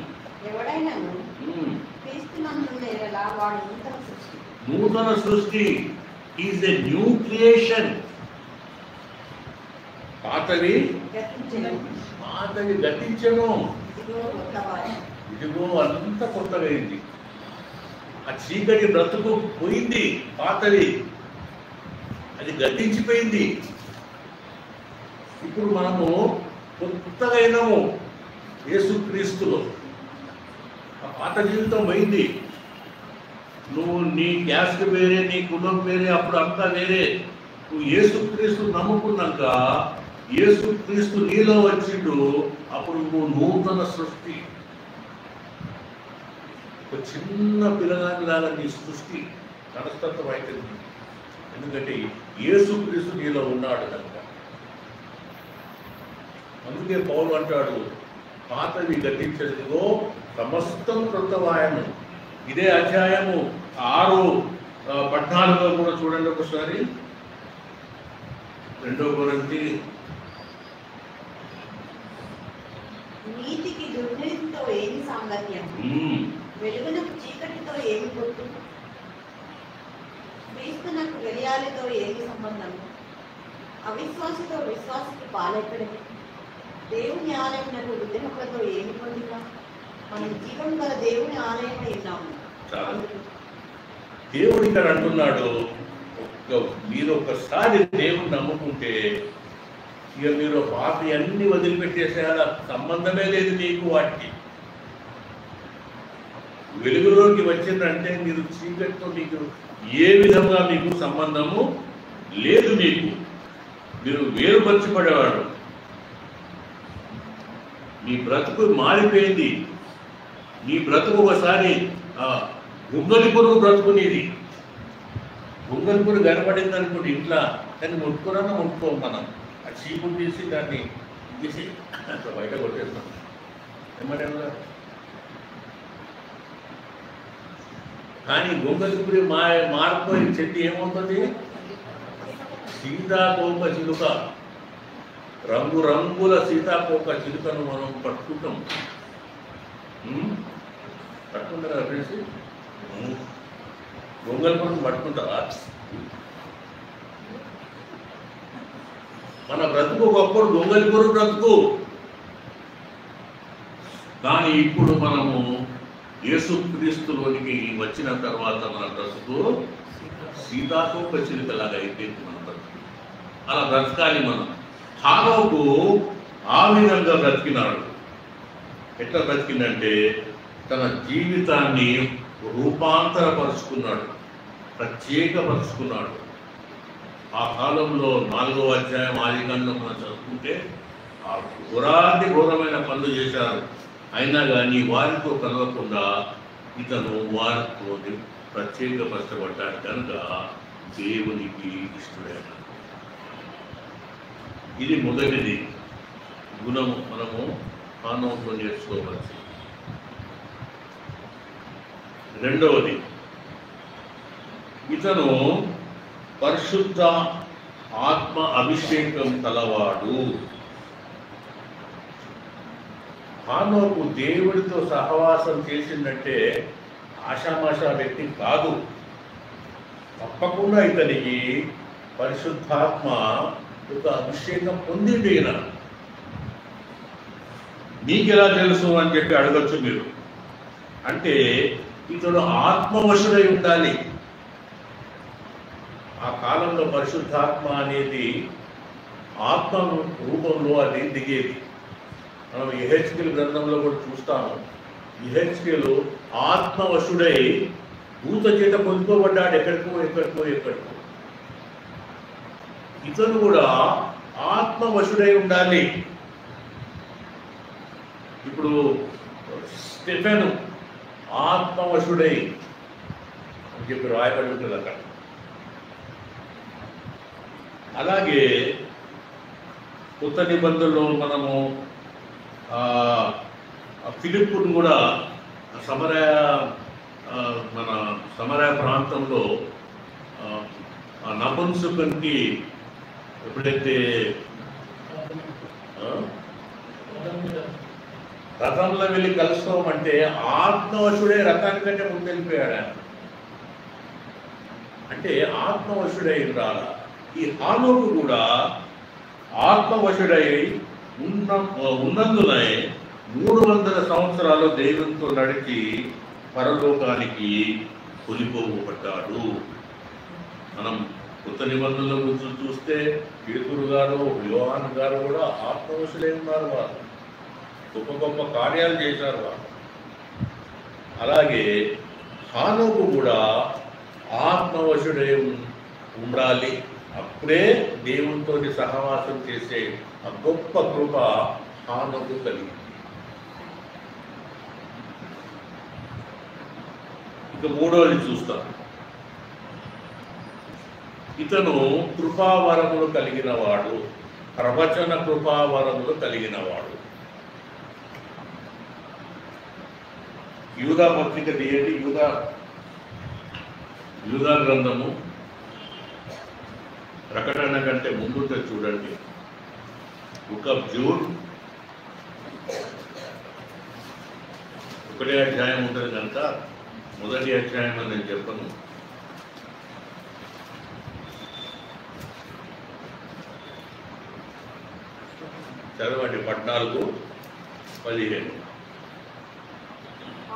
E: ఎవడైనాను
B: ఉమ్.
E: క్రీస్తునందు లేరలా వాడు నూతన సృష్టి.
B: నూతన సృష్టి ఈజ్ ఎ న్యూ క్రియేషన్. పాతవి
E: గతించెను,
B: గతించను,
E: ఇదిగో కొత్తవాడు.
B: ఇదిగో అంత కొత్తగైంది. ఆ చీకటి బ్రతుకు పోయింది, పాతవి అది గతించిపోయింది. ఇప్పుడు మనము కొత్తగా అయినాము యేసుక్రీస్తులో. ఆ పాత జీవితం పోయింది. నువ్వు నీ క్యాస్ట్ వేరే, నీ కులం వేరే, అప్పుడు అంతా వేరే. నువ్వు యేసుక్రీస్తు నమ్ముకున్నాక యేసుక్రీస్తు నీలో వచ్చిండు, అప్పుడు నువ్వు నూతన సృష్టి. ఒక చిన్న పిల్లగాని లాగా నీ సృష్టి మనస్తత్వం అవుతుంది. ఎందుకంటే యేసుక్రీస్తు నీలో ఉన్నాడు కనుక. అందుకే పౌలు అంటాడు, పాతవి గతించదిగో సమస్తం కృతవాయము. ఇదే అధ్యాయము 6:14 కూడా చూడండి ఒకసారి. 2 కొరింథీ.
E: నీతికి దుర్నీతితో ఏమి సాంగత్యం, వెలుగునకు చీకటితో ఏమి గుర్తు, క్రీస్తునకు వెలియాలితో ఏమి సంబంధం, అవిశ్వాసితో విశ్వాసికి పాలెక్కడమే, దేవుని ఆలయమునకు విగ్రహములతో ఏమి పొందిక, మనం జీవం గల దేవుని ఆలయమై ఉన్నాము.
B: చాలు. దేవుడు ఇక్కడ అంటున్నాడు, మీరు ఒకసారి దేవుని నమ్ముకుంటే ఇక మీరు పాపి అన్ని వదిలిపెట్టేసేయాల, సంబంధమే లేదు మీకు వాటికి. వెలుగులోకి వచ్చిందంటే మీరు చీకటితో మీకు ఏ విధంగా మీకు సంబంధము లేదు. మీరు వేరుపరచబడేవాడు. నీ బ్రతుకు మారిపోయింది. నీ బ్రతుకు ఒకసారి గుంగలి పురుగు బ్రతుకు నీది. గుంగలి పురుగు కనపడింది అనుకోండి ఇంట్లో, దాన్ని ముట్టుకున్నా ముట్టుకోం మనం. ఆ చీపుని తీసి దాన్ని తీసి అట్లా బయట కొట్టేస్తాం. ఏమంటే కానీ గుంగలి పురుగు మారిపోయిన చెట్టు ఏమవుతుంది? సీతాకోక చిలుక, రంగురంగుల సీతాకోక చిలుకను మనం పట్టుకుంటాం. పట్టుకుంటారా ఫ్రెండ్స్? గొంగల్ పురుగు పట్టుకుంటారా? మన బ్రతుకు ఒకప్పుడు గొంగలి పురుగు బ్రతుకు. కానీ ఇప్పుడు మనము యేసుక్రీస్తులోనికి వచ్చిన తర్వాత మన బ్రతుకు సీతాకోక చిలుకలాగా అయిపోయింది మన బ్రతుకు. అలా బ్రతకాలి మనం. హానోకు ఆ విధంగా బ్రతికినాడు. ఎట్లా బ్రతికిందంటే తన జీవితాన్ని రూపాంతరపరుచుకున్నాడు, ప్రత్యేకపరుచుకున్నాడు. ఆ కాలంలో 4వ అధ్యాయం ఆదికాండం మనం చదువుకుంటే ఆ ఘోరమైన పనులు చేశారు. అయినా కానీ వారితో కలవకుండా ఇతను వారితో ప్రత్యేకపరచబడ్డాడు కనుక దేవునికి ఇష్టడైనాడు. ఇది మొదటిది గుణము మనము హానోకులో నేర్చుకోవచ్చు. రెండవది, ఇతను పరిశుద్ధ ఆత్మ అభిషేకం కలవాడు. హానోకు దేవుడితో సహవాసం చేసిందంటే ఆషామాషా వ్యక్తి కాదు. తప్పకుండా ఇతనికి పరిశుద్ధాత్మ యొక్క అభిషేకం పొందింది. ఈయన మీకెలా తెలుసు అని చెప్పి అడగచ్చు మీరు. అంటే ఇతడు ఆత్మవశుడై ఉండాలి. ఆ కాలంలో పరిశుద్ధాత్మ అనేది ఆత్మ రూపంలో అది దిగేది. మనం యెహెజ్కేలు గ్రంథంలో కూడా చూస్తాము. యెహెజ్కేలు ఆత్మవశుడై భూత చేత పొందుకోబడ్డాడు. ఎక్కడికో. ఇతను కూడా ఆత్మవశుడై ఉండాలి. ఇప్పుడు స్టెఫెను ఆత్మవశుడై అని చెప్పి రాయబడి ఉంటుంది అక్కడ. అలాగే కొత్త నిబంధనలో మనము ఫిలిప్పును కూడా మన సమరయ ప్రాంతంలో నపుంసకునికి ఎప్పుడైతే రథంలో వెళ్ళి కలుసుకోమంటే ఆత్మవశుడే రథానికంటే ముందు వెళ్ళిపోయాడు ఆయన. అంటే ఆత్మవశుడై రాలా. ఈ హానోకు కూడా ఆత్మవశుడై ఉన్నందునే 300 సంవత్సరాలు దేవునితో నడిచి పరలోకానికి కొలిపోబడ్డాడు. మనం కొత్త నిబంధనల గురించి చూస్తే పేతురు గారు, యోహాను గారు కూడా ఆత్మవశులై ఉన్నారు. వారు గొప్ప గొప్ప కార్యాలు చేశారు వారు. అలాగే హానోకు కూడా ఆత్మవశుడై ఉండాలి. అప్పుడే దేవునితో సహవాసం చేసే ఆ గొప్ప కృప హానోకు కలిగింది. ఇక మూడవది చూస్తాం. ఇతను కృపావరములు కలిగిన వాడు, ప్రవచన కృపావరములు కలిగిన వాడు. యూదా పత్రిక తీయండి. యూదా గ్రంథము ప్రకటన కంటే ముందుగా చూడండి. బుక్ ఆఫ్ జూన్ 1వ అధ్యాయం ఉంటుంది కనుక 1వ అధ్యాయం అని నేను చెప్పను. చదవండి 14-15.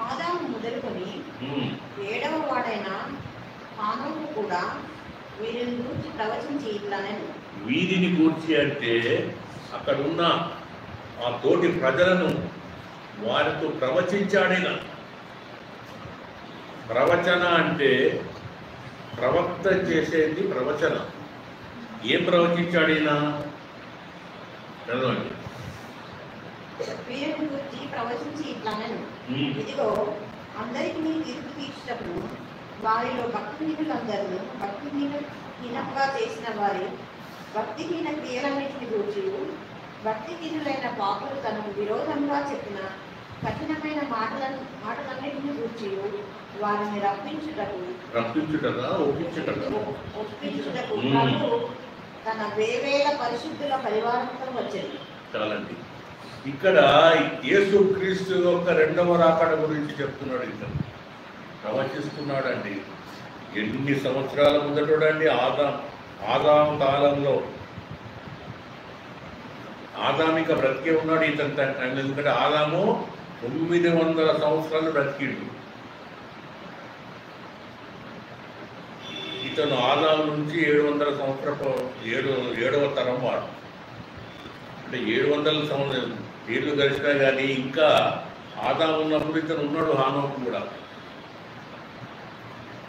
E: ఆదాము మొదలుకొని 7వ వాడైన హానోకు కూడా వీరిని గూర్చి ప్రవచించి ఇట్లనెను.
B: వీరిని గూర్చి అంటే అక్కడ ఉన్న ఆ తోటి ప్రజలను వారితో ప్రవచించాడిన. ప్రవచన అంటే ప్రవక్త చేసేది ప్రవచన. ఏం ప్రవచించాడినా చదవండి.
E: వీరిని గూర్చి ప్రవచించి ఇట్లనెను. ఇదిగో అందరికి నీ తీర్పు తీర్చినప్పుడు వారిలో భక్తిహీనులందరూ భక్తిహీనంగా చేసిన వారి భక్తిహీన క్రియలన్నింటిని గూర్చి భక్తిహీనులైన పాపులు తనకు విరోధంగా చెప్పిన కఠినమైన మాటలన్నింటిని గూర్చి వారిని ఒప్పించుటకు ప్రభువు తన వేవేల పరిశుద్ధుల పరివారంతో వచ్చింది.
B: చాలండి. ఇక్కడ యేసుక్రీస్తు యొక్క 2వ రాకడ గురించి చెప్తున్నాడు. ఇక్కడ ప్రవచిస్తున్నాడండి. ఎన్ని సంవత్సరాల ముందటండి. ఆదాము కాలంలో ఆదామిక బ్రతికే ఉన్నాడు ఇతను. ఎందుకంటే ఆదాము 900 సంవత్సరాలు బ్రతికిండు. ఇతను ఆదాము నుంచి 700 సంవత్సరాలు 7వ తరం వాడు. అంటే 700 సంవత్సరాలు ఏళ్ళు గడిచినా కానీ ఇంకా ఆదాము ఉన్నప్పుడు ఇతను ఉన్నాడు. హానోకు కూడా.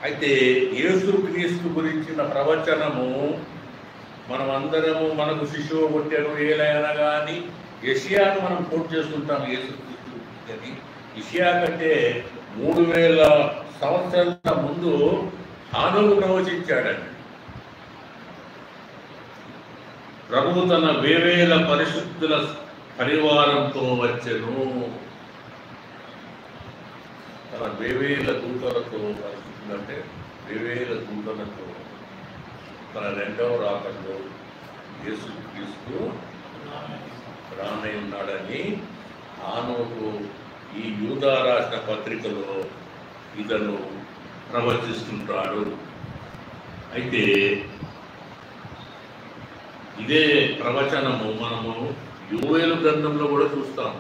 B: అయితే యేసుక్రీస్తు గురించిన ప్రవచనము మనం అందరము మనకు శిశువు పుట్టాను ఏలైనా కానీ యెషయాను మనం కోట్ చేసుకుంటాం. యేసుక్రీస్తు అని యెషయా కంటే 3000 సంవత్సరాల ముందు హానోకు ప్రవచించాడండి. ప్రభువు తన వేవేల పరిశుద్ధుల పరివారంతో వచ్చెను. తన వేవేల దూతలతో, పరిశుద్ధులంటే వేవేల దూతలతో తన 2వ రాకడలో యేసుక్రీస్తు రానై ఉన్నాడని హానోకు ఈ యూదా రాసిన పత్రికలో ఇతను ప్రవచిస్తుంటాడు. అయితే ఇదే ప్రవచనము మనము యోవేలు గ్రంథంలో కూడా చూస్తాం.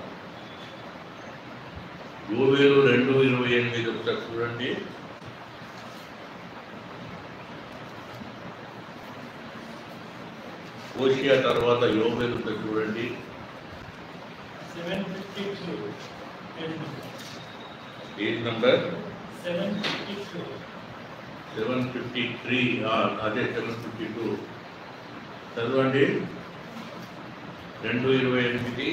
B: యోవేలు 2:28 ఒకసారి చూడండి. హోషియా తర్వాత యోవేలు చూడండి.
D: 752
B: పేజ్ నంబర్
D: 752
B: 753. అదే 752 చదవండి. 2:28.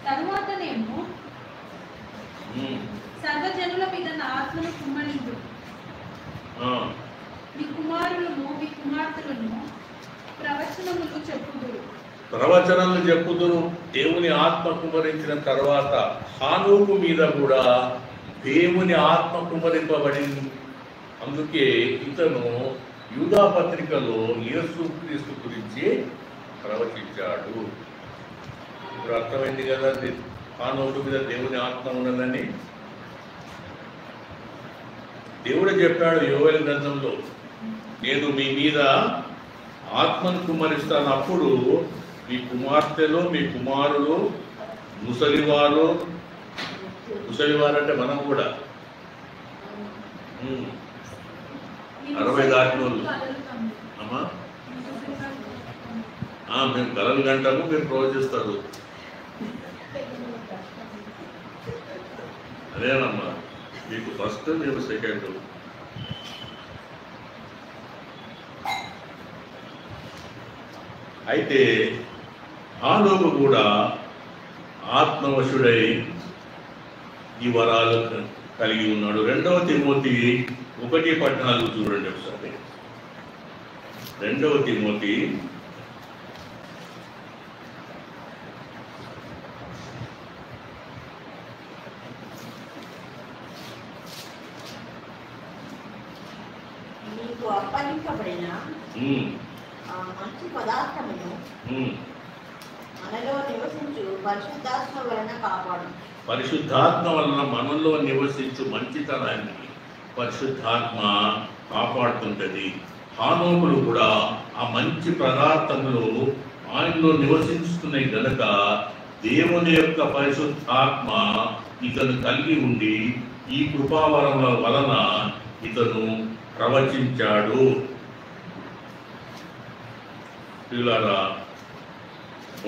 F: తరువాత నేను సర్వ సర్వజనుల మీద నా ఆత్మను కుమ్మరించు. మీ కుమారులను మీ కుమార్తెలను ప్రవచనములు చెప్పుదురు.
B: ప్రవచనాలు చెప్పుదురు. దేవుని ఆత్మ కుమరించిన తర్వాత హానోకు మీద కూడా దేవుని ఆత్మ కుమరింపబడింది. అందుకే ఇతను యూదా పత్రికలో యేసుక్రీస్తు గురించి ప్రవచించాడు. ఇప్పుడు అర్థమైంది కదా హానోకు మీద దేవుని ఆత్మ ఉన్నదని. దేవుడు చెప్పాడు యోవేలు గ్రంథంలో, నేను మీ మీద ఆత్మను కుమ్మరిస్తాను, అప్పుడు మీ కుమార్తెలు మీ కుమారులు ముసలివారు అంటే మనం కూడా 60 దాటిన వాళ్ళు అమ్మా మేము కలలు గంటము మీరు ప్రవచిస్తారు. అదేనమ్మా, మీకు ఫస్ట్ మీకు సెకండ్. అయితే హానోకు కూడా ఆత్మవశుడై ఈ వరాలు కలిగి ఉన్నాడు. 2వ తిమోతి 1:14 చూడండి ఒకసారి. 2వ తిమోతి
E: మీకు అప్పగించబడిన మంచి పదార్థమును మనలో నివసించు పరిశుద్ధాత్మ వలన కాపాడు.
B: పరిశుద్ధాత్మ వలన మనలో నివసించు మంచితనాన్ని పరిశుద్ధాత్మ కాపాడుతుంటది. హానోకులు కూడా ఆ మంచి పదార్థములు ఆయనలో నివసిస్తున్నాయి గనక దేవుని యొక్క పరిశుద్ధాత్మ ఇతను కలిగి ఉండి ఈ కృపావరముల వలన ఇతను ప్రవచించాడు. పిల్లరా,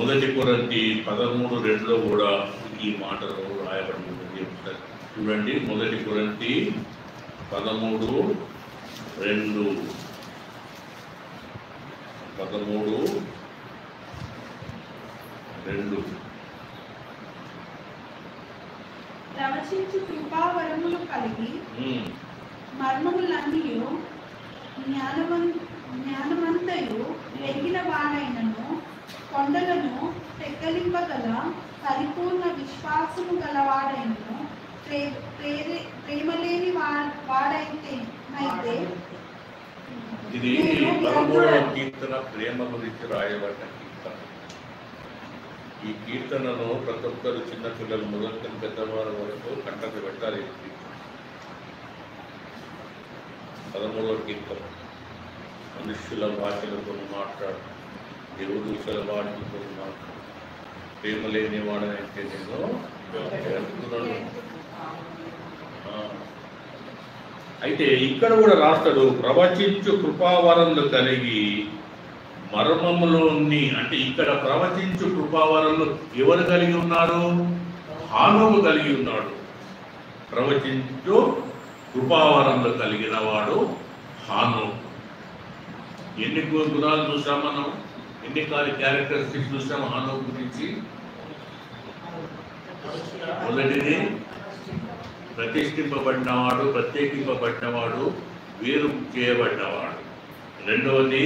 B: 1 కొరింథీ 13:2 కూడా ఈ మాటలు రాయబడి ఉంటుంది. చూడండి, 1 కొరింథీ 13:2
F: ప్రవచించు కృపావరములు కలిగి మర్మములన్నీ జ్ఞానమంతయు ఎరిగిన వాడైనను కొండలను తెక్కలింపగల పరిపూర్ణ విశ్వాసము గలవాడైనను ప్రేమలేని వాడైతే
B: ఇది 13వ కీర్తన ప్రేమ గురించి రాయబడిన కీర్తన. ఈ కీర్తనను ప్రతి ఒక్కరు చిన్నపిల్లలు మొదటి పెద్దవారి వరకు కంటకు పెట్టాలి. 13వ కీర్తన మనుష్యుల భాషలతో మాట్లాడు, దేవుడుల భాషలతో మాట్లాడు, ప్రేమ లేని వాడనైతే నేను చేస్తున్నాను. అయితే ఇక్కడ కూడా రాస్తాడు, ప్రవచించు కృపావరములు కలిగి మర్మములోని. అంటే ఇక్కడ ప్రవచించు కృపావరములు ఎవరు కలిగి ఉన్నారు? హానోకు కలిగి ఉన్నాడు. ప్రవచించు కృపావరములు కలిగిన వాడు హానోకు. ఎన్ని గుణాలు చూసాం మనం, ఎన్ని క్యారెక్టరిస్టిక్స్ చూసాం హానోకు గురించి. మొదటిది ప్రతిష్ఠింపబడినవాడు, ప్రత్యేకింపబడినవాడు, వేరు చేయబడినవాడు. రెండవది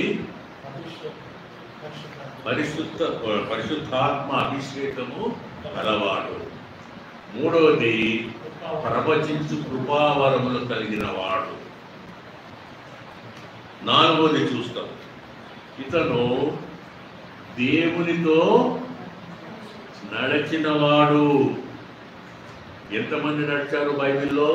B: పరిశుద్ధాత్మ అభిషేకము గలవాడు. మూడవది ప్రవచించు కృపావరములు కలిగిన వాడు. నాలుగవది చూస్తాం, ఇతను దేవునితో నడిచినవాడు. ఎంతమంది నడిచారు బైబిల్లో?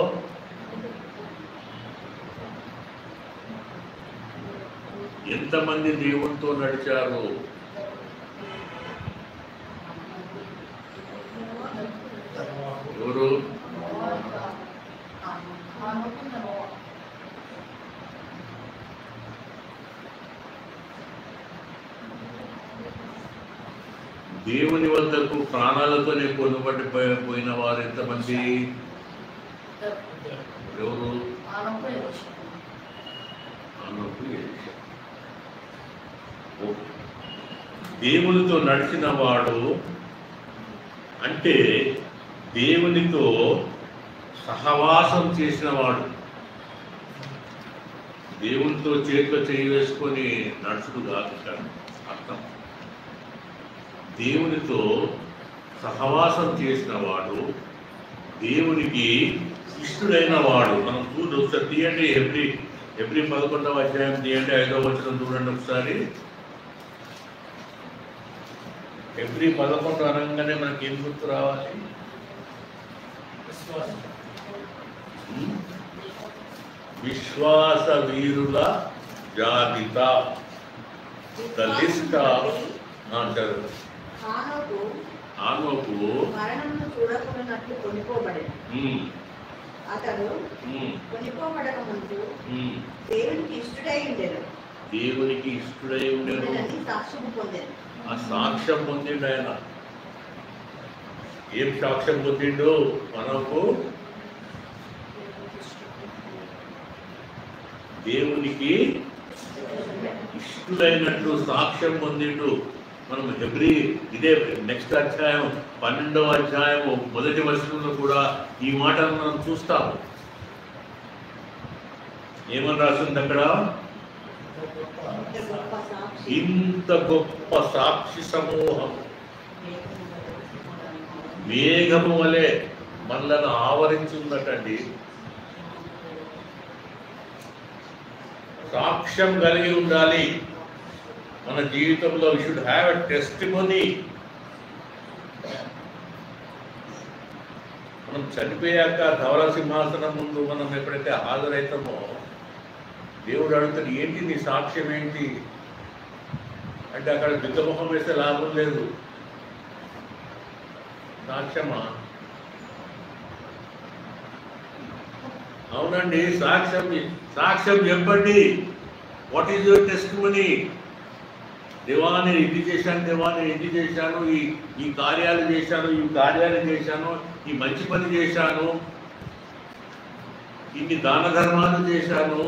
B: ఎంతమంది దేవునితో నడిచారు? ఎవరు? దేవుని వద్దకు ప్రాణాలతోనే కొనుబడి పోయిన వారు ఎంతమంది? ఎవరు? దేవునితో నడిచిన వాడు అంటే దేవునితో సహవాసం చేసిన వాడు, దేవునితో చేతిలో చేయి వేసుకొని నడుచుడు కాదు ఇక్కడ అర్థం. దేవునితో సహవాసం చేసిన వాడు దేవునికి ఇష్టడైన వాడు. మనం ఒకసారి తీయండి, ఎబ్రి 11వ అధ్యాయం తీయండి, 5వ వచనం చూడండి ఒకసారి. ఎబ్రి 11 అనగానే మనకి ఏం గుర్తు రావాలి? విశ్వాస వీరుల జాబితా, ద లిస్ట్ ఆఫ్. ఆనోకు
E: మరణమును చూడకున్నట్లు కొనుక్కోబడెను. అతడు కొనుక్కోబడక ముందు దేవునికి ఇష్టడై ఉండెను.
B: దేవునికి ఇష్టడై ఉండెను.
E: సాక్ష్యం పొందాను.
B: ఆ సాక్ష్యం పొందిండు ఆయన. ఏం సాక్ష్యం పొందిండు? మనకు దేవునికి ఇష్టడైనట్టు సాక్ష్యం పొందిండు. మనం హెబ్రీ ఇదే నెక్స్ట్ అధ్యాయం 12వ అధ్యాయం 1వ వచనంలో కూడా ఈ మాటను మనం చూస్తాము. ఏమని రాసింది అక్కడ? ఇంత గొప్ప సాక్షి సమూహం మేఘము వలె మనలను ఆవరించుందటండి. సాక్ష్యం కలిగి ఉండాలి మన జీవితంలో. We should have a testimony. మనం చనిపోయాక ధవల సింహాసనం ముందు మనం ఎప్పుడైతే హాజరవుతామో దేవుడు అడుగుతాడు, ఏంటి నీ సాక్ష్యం ఏంటి అంటే అక్కడ దిగ్గముఖం వేస్తే లాభం లేదు. సాక్ష్యమా? అవునండి, సాక్ష్యం చెప్పండి. What is your testimony? దేవా నేను ఇది చేశాను, దేవా నేను ఇది చేశాను, ఈ కార్యాలు చేశాను, ఈ కార్యాలు చేశాను, ఈ మంచి పని చేశాను, ఇన్ని దాన ధర్మాలు చేశాను,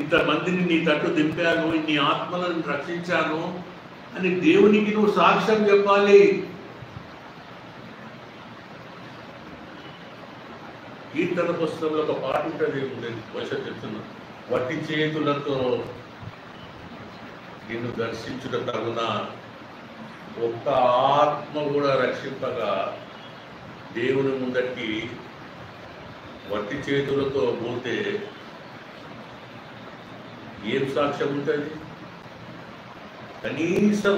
B: ఇంతమందిని నీ తట్టు దింపాను, ఇన్ని ఆత్మలను రక్షించాను అని దేవునికి నువ్వు సాక్ష్యం చెప్పాలి. కీర్తన పుస్తకంలో ఒక పాట ఉంటుంది, బహుశా చెప్తున్నా. వట్టి చేతులతో నిన్ను దర్శించుట తగున, ఒక్క ఆత్మ కూడా రక్షింపగా దేవుని ముందరికి వట్టి చేతులతో పోతే ఏం సాక్ష్యం ఉంటుంది? కనీసం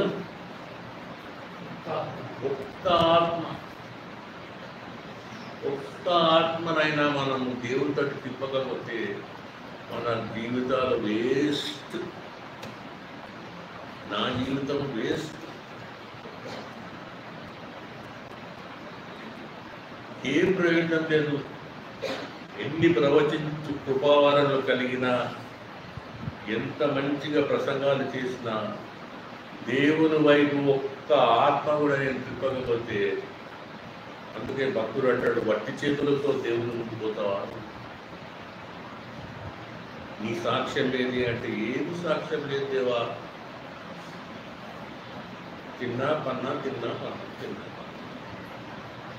B: ఒక్క ఆత్మనైనా మనము దేవుని తట్టు తిప్పకపోతే మన జీవితాలు వేస్ట్. నా జీవితం వేస్ట్. ఏం ప్రయోజనం లేదు. ఎన్ని ప్రవచించు కృపావరణలు కలిగినా, ఎంత మంచిగా ప్రసంగాలు చేసినా దేవుని వైపు ఒక్క ఆత్మ కూడా నేను తిప్పకపోతే, అందుకే భక్తుడు అంటాడు, వట్టి చేతులతో దేవుని ముందు పోతావా? నీ సాక్ష్యం లేది అంటే ఏమి సాక్ష్యం లేదు దేవా. తిన్నా పన్నా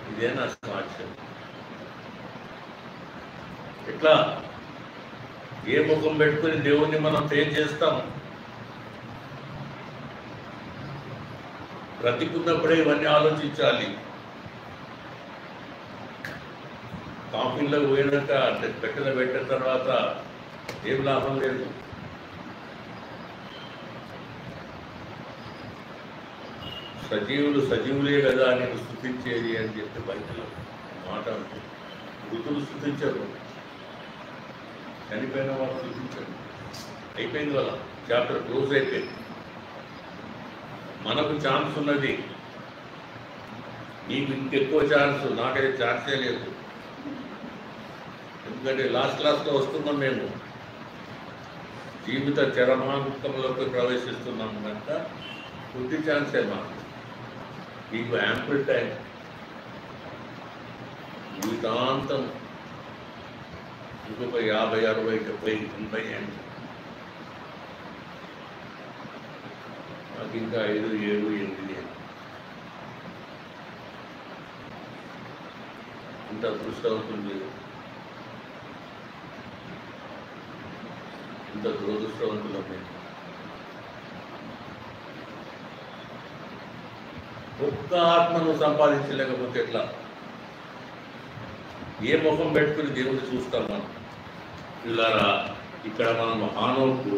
B: ఇదే నా సాక్ష్యం. ఎట్లా ఏ ముఖం పెట్టుకుని దేవుణ్ణి మనం ఫేస్ చేస్తాం? బ్రతికున్నప్పుడే ఇవన్నీ ఆలోచించాలి. కాఫీలో పోయినాక పెట్టిన తర్వాత ఏం లాభం లేదు. సజీవులు సజీవులే కదా నేను స్తుతించేది అని చెప్పి బైబిల్లో మాట ఉంటుంది. మృతులు స్తుతించరు, చనిపోయిన వాళ్ళు స్తుతించరు. అయిపోయింది వాళ్ళ చాప్టర్ క్లోజ్ అయిపోయింది. మనకు ఛాన్స్ ఉన్నది, నీకు ఇంకెక్కువ ఛాన్స్. నాకైతే ఛాన్సే లేదు, ఎందుకంటే లాస్ట్లో వస్తున్నాం మేము, జీవిత చరమాంకంలోకి ప్రవేశిస్తున్నాము కనుక కొద్ది ఛాన్సే మాకు. మీకు యాంపుల్ టైం, జీవితాంతం ఇంకొక 50, 60, 70, 80 ఏళ్ళు. నాకు ఇంకా 5, 7, 8 ఏళ్ళు. ఇంత అదృష్టవంతుంది, ఇంత దురదృష్టవంతులం మేము. ఒక్క ఆత్మను సంపాదించలేకపోతే ఎట్లా? ఏ ముఖం పెట్టుకుని దేవుడిని చూస్తాం మనం? ఇలారా ఇక్కడ మనం హానోకు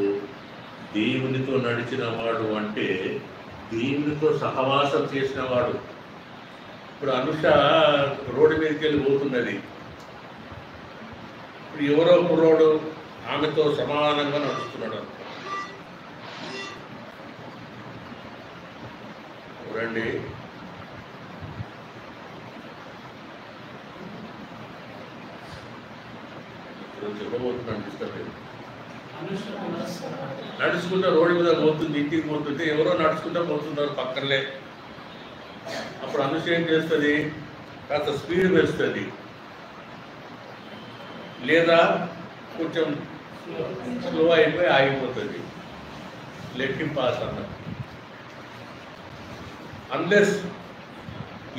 B: దేవునితో నడిచిన వాడు అంటే దేవునితో సహవాసం చేసిన వాడు. ఇప్పుడు అనుష రోడ్డు మీదకి వెళ్ళి పోతున్నది. ఇప్పుడు ఎవరో కుర్రోడు ఆమెతో సమానంగా నడుస్తున్నాడు అనుకో. చూడండి, చెప్పబోతున్నాను డిస్టర్బ్. నడుచుకుంటా రోడ్డు మీద పోతుంది, ఇంటికి పోతుంటే ఎవరో నడుచుకుంటా పోతున్నారు పక్కనే. అప్పుడు అనుష ఏం చేస్తుంది? కాస్త స్పీడ్ పెంచుతుంది, లేదా కొంచెం స్లో అయిపోయి ఆగిపోతుంది. లెట్ హిమ్ పాస్ అన్న. అన్లెస్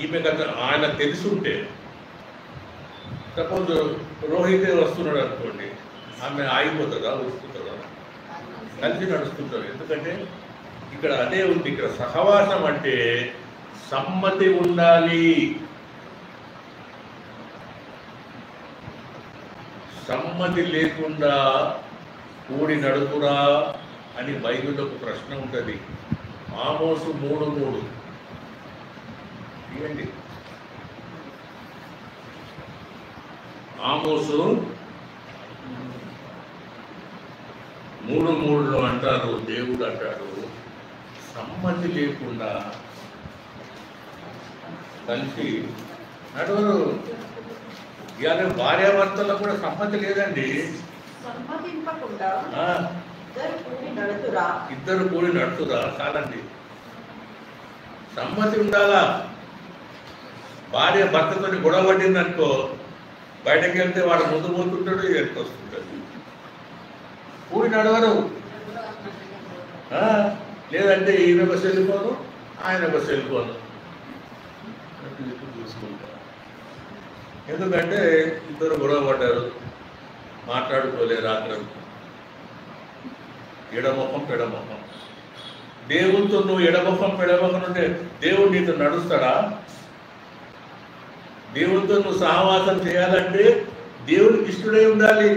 B: ఈమె కదా ఆయన తెలుసుంటే, సపోజ్ రోహితే వస్తున్నాడు అనుకోండి, ఆమె ఆగిపోతుందా, వస్తుందా? కలిసి నడుస్తుంటారు. ఎందుకంటే ఇక్కడ అదే ఉంది. ఇక్కడ సహవాసం అంటే సమ్మతి ఉండాలి. సమ్మతి లేకుండా కూడి నడుపురా అని బైబిల్లో ఒక ప్రశ్న ఉంటుంది. ఆమోసు 3:3 ఇవ్వండి. ఆమోసు 3:3లో అంటారు, దేవుడు అంటాడు, సమ్మతి లేకుండా కలిసి నడవరు. ఇవాళ భార్యాభర్తల్లో కూడా సమ్మతి లేదండి.
E: సమ్మతింపకుండా
B: ఆ,
E: ఇద్దరు కూడి
B: నడుతురా చాలండి. సమ్మతి ఉండాలా. భార్య భర్తతో గొడవ పడింది అనుకో, బయటకు వెళ్తే వాడు ముందు పోతుంటాడు, ఎదురు వస్తుంటాడు. కూడి నడవరు. లేదంటే ఈయన బస్సు వెళ్ళిపోను, ఆయన బస్సు వెళ్ళిపోను చూసుకుంటారు. ఎందుకంటే ఇద్దరు గొడవ పడ్డారు, మాట్లాడుకోలేరు. రాత్రి ఎడముఖం పెడముఖం. దేవునితో నువ్వు ఎడముఖం పెడముఖం ఉంటే దేవుడు నీతో నడుస్తాడా? దేవునితో నువ్వు సహవాసం చేయాలంటే దేవుడికి ఇష్టడై ఉండాలి.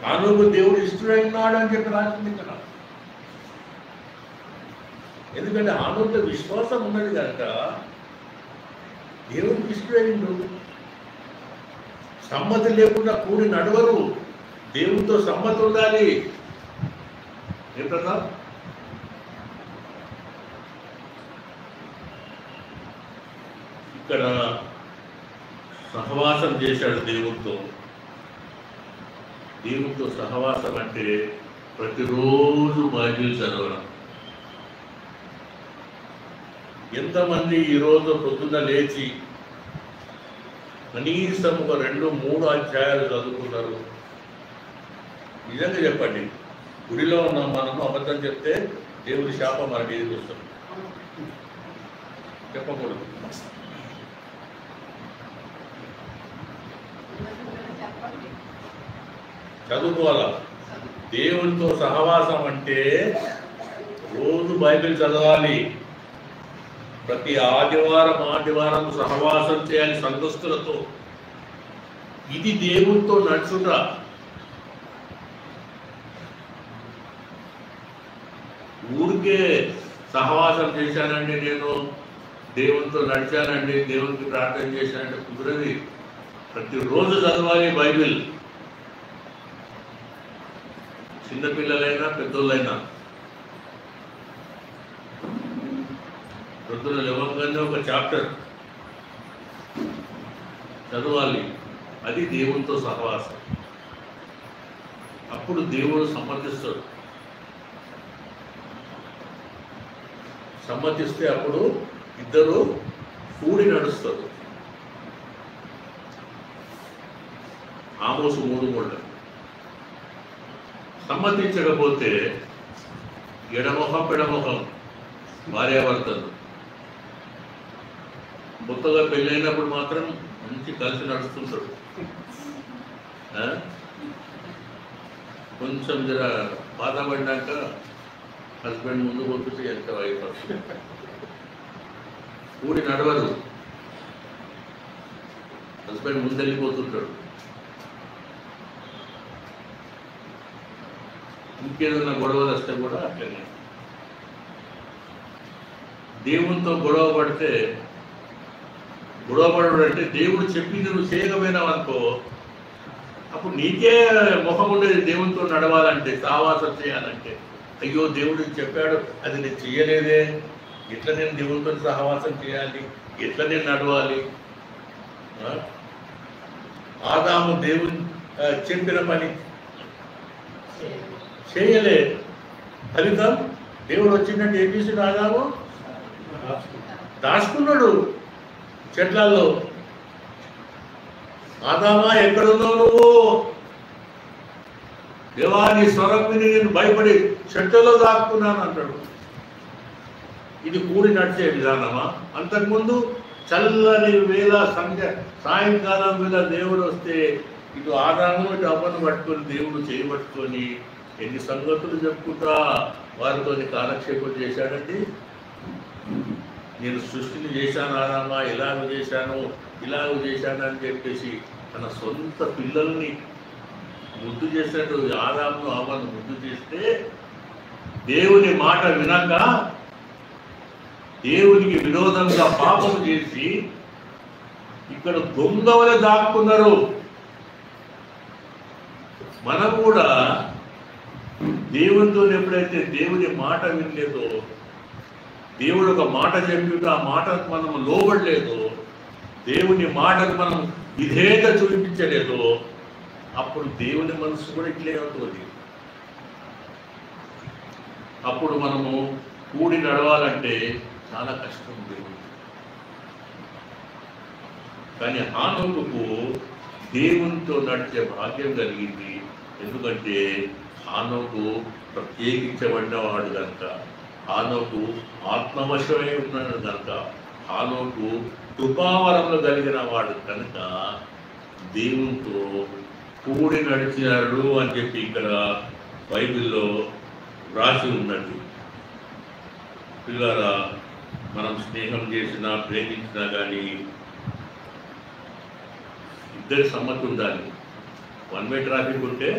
B: హానోకు దేవుడు ఇష్టడై ఉన్నాడు అని చెప్పి రాసింది ఇక్కడ. ఎందుకంటే హానోకులో విశ్వాసం ఉన్నది కనుక దేవుడికి ఇష్టడైండు. సమ్మతి లేకుండా కూడి నడవరు. దేవుడితో సమ్మతి ఉండాలి. ఏం ప్రతాప్? ఇక్కడ సహవాసం చేశాడు దేవుడితో. దేవుడితో సహవాసం అంటే ప్రతిరోజు బైబిల్ చదవడం. ఎంతమంది ఈరోజు పొద్దున్న లేచి కనీసం ఒక 2-3 అధ్యాయాలు చదువుకున్నారు? నిజంగా చెప్పండి. గుడిలో ఉన్నాం మనము, అబద్ధం చెప్తే దేవుడి శాపం మన మీదకి వస్తుంది. చెప్పకూడదు. చదువుకోవాలా. దేవునితో సహవాసం అంటే రోజు బైబిల్ చదవాలి. ప్రతి ఆదివారం సహవాసం చేయాలి సంఘస్థులతో. ఇది దేవునితో నడుచుట. ఊరికే సహవాసం చేశానండి, నేను దేవునితో నడిచానండి, దేవునికి ప్రార్థన చేశానంటే కుదరది. ప్రతిరోజు చదవాలి బైబిల్. చిన్నపిల్లలైనా పెద్దోళ్ళైనా ప్రొద్దున లేవగానే ఒక చాప్టర్ చదవాలి. అది దేవునితో సహవాసం. అప్పుడు దేవుడు సమ్మతిస్తాడు. సమ్మతిస్తే అప్పుడు ఇద్దరు కూడి నడుస్తారు. ఆమోసు 3:3. సమ్మతించకపోతే ఎడముఖం పెడముఖం భార్యాభర్తలు. కొత్తగా పెళ్ళైనప్పుడు మాత్రం మంచి కలిసి నడుస్తుంటాడు. కొంచెం జర బాధపడినాక హస్బెండ్ ముందు పోతుంటే ఎంత వైఫ్ వస్తుంది, కూడి నడవదు, హస్బెండ్ ముందు వెళ్ళిపోతుంటాడు. ఇంకేదన్నా గొడవలు వస్తే కూడా అట్లనే. దేవునితో గొడవ పడితే, గొడవ పడడం అంటే దేవుడు చెప్పింది నువ్వు చేయకపోయినావు అనుకో, అప్పుడు నీకే ముఖం ఉండేది దేవునితో నడవాలంటే, సావాసం చేయాలంటే. అయ్యో దేవుడు చెప్పాడు అది నేను చెయ్యలేదే, ఎట్లా నేను దేవునితో సహవాసం చేయాలి, ఎట్లా నేను నడవాలి? ఆదాము దేవుని చెప్పిన పని చేయలే, ఫలితం దేవుడు వచ్చిందంటే ఏం చేసి ఆదాము దాచుకున్నాడు చెట్లలో. ఆదామా ఎక్కడున్నావు నువ్వు? దేవా నీ స్వరం విని నేను భయపడి చెట్లలో దాక్కున్నాను అంటాడు. ఇది కూడి నడిచే విధానమా? అంతకుముందు చల్లని వేళ సాయంకాలం వేళ దేవుడు వస్తే ఇటు ఆదాము ఇటు అవ్వను పట్టుకొని దేవుడు చేయబట్టుకొని ఎన్ని సంగతులు చెప్పుకుంటా వారితో కాలక్షేపం చేశాడండి. నేను సృష్టిని చేశాను ఆదామా, ఇలాగ చేశాను అని చెప్పేసి తన సొంత పిల్లల్ని ముద్దు చేసినట్టు ఆదాము అవ్వను ముద్దు చేస్తే, దేవుని మాట వినక దేవునికి విరోధంగా పాపం చేసి ఇక్కడ దొంగవల దాక్కున్నారు. మనం కూడా దేవునితో ఎప్పుడైతే దేవుని మాట వినలేదో, దేవుడు ఒక మాట చెప్పిందో ఆ మాటకు మనం లోబడలేదో, దేవుని మాటకు మనం విధేయత చూపించలేదో, అప్పుడు దేవుని మనసు కూడా ఇట్లే అవుతుంది. అప్పుడు మనము కూడి నడవాలంటే చాలా కష్టం దేవుడు. కానీ హానోకుకు దేవునితో నడిచే భాగ్యం కలిగింది. ఎందుకంటే హానోకు ప్రత్యేకించబడినవాడు కనుక, హానోకు ఆత్మవశమై ఉన్నాడు కనుక, హానోకు కృపావరంలో కలిగిన వాడు కనుక దేవునితో కూడి నడిచాడు అని చెప్పి ఇక్కడ బైబిల్లో రాసి ఉన్నది. పిల్లరా, మనం స్నేహం చేసినా ప్రేమించినా కానీ ఇద్దరి సమ్మతి ఉండాలి. వన్ వే ట్రాఫిక్ ఉంటే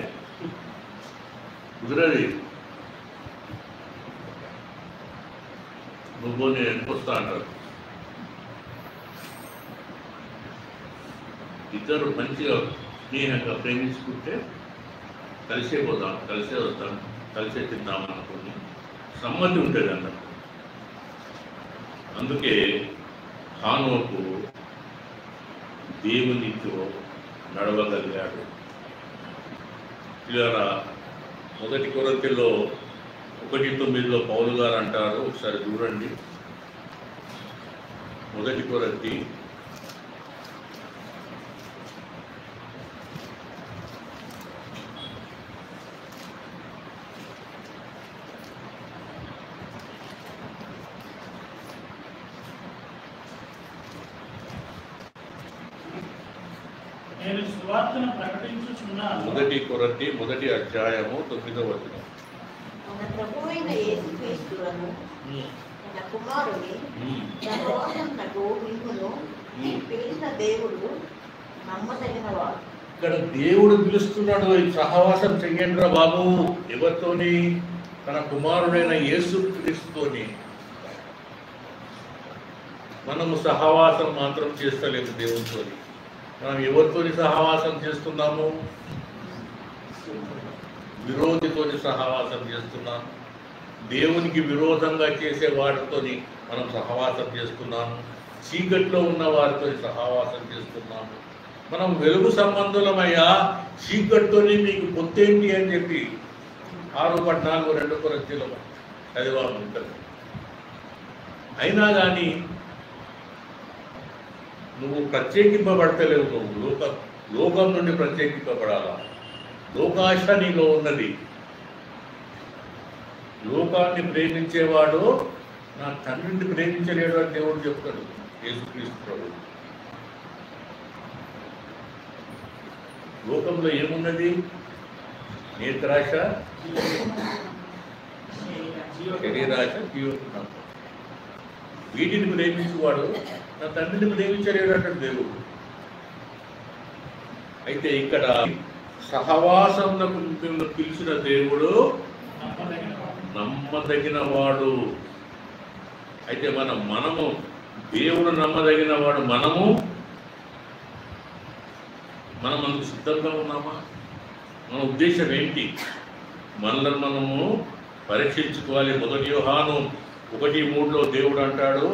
B: కుదరది. నువ్వు నేను వెనుకొస్తా అంటారు. ఇద్దరు మంచిగా స్నేహంగా ప్రేమించుకుంటే కలిసే పోదాం, కలిసే వస్తాం, కలిసే తిందాం అనుకుని సమ్మతి ఉంటుంది అన్నట్టు. అందుకే హానోకు దేవునితో నడవగలిగాడు. ఇలా 1 కొరింథీయుల్లో 1:9 పౌలు గారు అంటారు, ఒకసారి చూడండి. 1 కొరింథీ 1 కొరింథీ 1 అధ్యాయము 9వ వచనం.
E: మన ప్రభువైన యేసుక్రీస్తును తన కుమారుని సహవాసమునకు మిమ్మును పిలిచిన దేవుడు నమ్మదగినవాడు.
B: ఇక్కడ దేవుడు పిలుస్తున్నాడు, ఈ సహవాసం చెయ్యండిరా బాబు. ఎవరితోని? తన కుమారుడైన యేసుక్రీస్తుతోని. మనము సహవాసం మాత్రం చేస్తలేము దేవునితో. మనం ఎవరితోని సహవాసం చేస్తున్నాము? విరోధితోని సహవాసం చేస్తున్నాము. దేవునికి విరోధంగా చేసే వారితోని మనం సహవాసం చేస్తున్నాము. చీకట్లో ఉన్న వారితో సహవాసం చేస్తున్నాము. మనం వెలుగు సంబంధులమయ్యా, చీకటితోని మీకు పొత్తేంటి అని చెప్పి 6:14 2 కొరింథీయులు చదివాము ఉంటుంది. అయినా కానీ నువ్వు ప్రత్యేకింపబడతలేవు. నువ్వు లోకం నుండి ప్రత్యేకింపబడాలా. లోకాశ నీలో ఉన్నది. లోకాన్ని ప్రేమించేవాడు నా తండ్రిని ప్రేమించలేడు అని దేవుడు చెప్తాడు. యేసుక్రీస్తు ప్రభు. లోకంలో ఏమున్నది? నేత్రాశ, శరీరాశ, జీవనం. వీటిని ప్రేమించేవాడు నా తండ్రిని ప్రేమించలేడు అంటాడు దేవుడు. అయితే ఇక్కడ సహవాసమునకు మిమ్మల్ని పిలిచిన దేవుడు నమ్మదగిన వాడు. అయితే మనము దేవుడు నమ్మదగిన వాడు. మనం అందుకు సిద్ధంగా ఉన్నామా? మన ఉద్దేశం ఏంటి? మనల్ని మనము పరీక్షించుకోవాలి. 1 యోహాను 1:3 దేవుడు అంటాడు,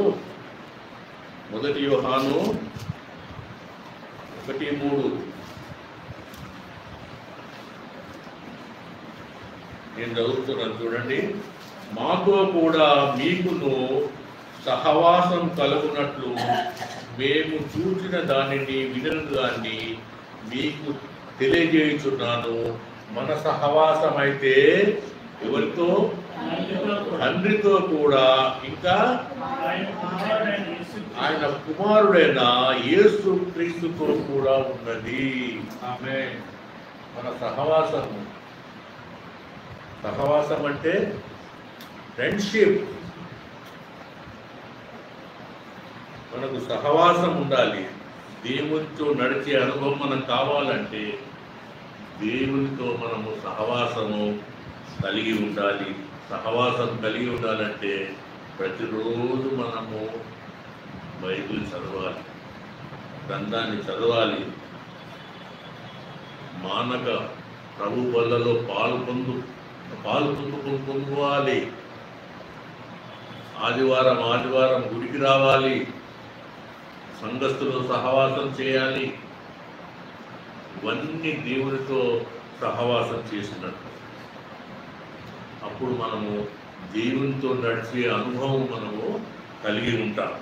B: 1 యోహాను 1:3 నేను చదువుతున్నాను చూడండి. మాతో కూడా మీకును సహవాసం కలుగునట్లు మేము చూసిన దానిని వినిన దాన్ని మీకు తెలియజేయుచున్నాను. మన సహవాసం అయితే ఎవరితో? తండ్రితో కూడా, ఇంకా ఆయన కుమారుడైన యేసు క్రీస్తుతో కూడా ఉన్నది. ఆమేన్. మన సహవాసం అంటే ఫ్రెండ్షిప్. మనకు సహవాసం ఉండాలి. దేవునితో నడిచే అనుభవం మనకు కావాలంటే దేవునితో మనము సహవాసము కలిగి ఉండాలి. సహవాసం కలిగి ఉండాలంటే ప్రతిరోజు మనము బైబిల్ చదవాలి, గ్రంథాన్ని చదవాలి. మానక ప్రభు వల్లలో పాలు పొందుకోవాలి. ఆదివారం గుడికి రావాలి. సంఘస్థులతో సహవాసం చేయాలి. ఇవన్నీ దేవునితో సహవాసం చేసినట్టు. అప్పుడు మనము దేవునితో నడిచే అనుభవం మనము కలిగి ఉంటాము.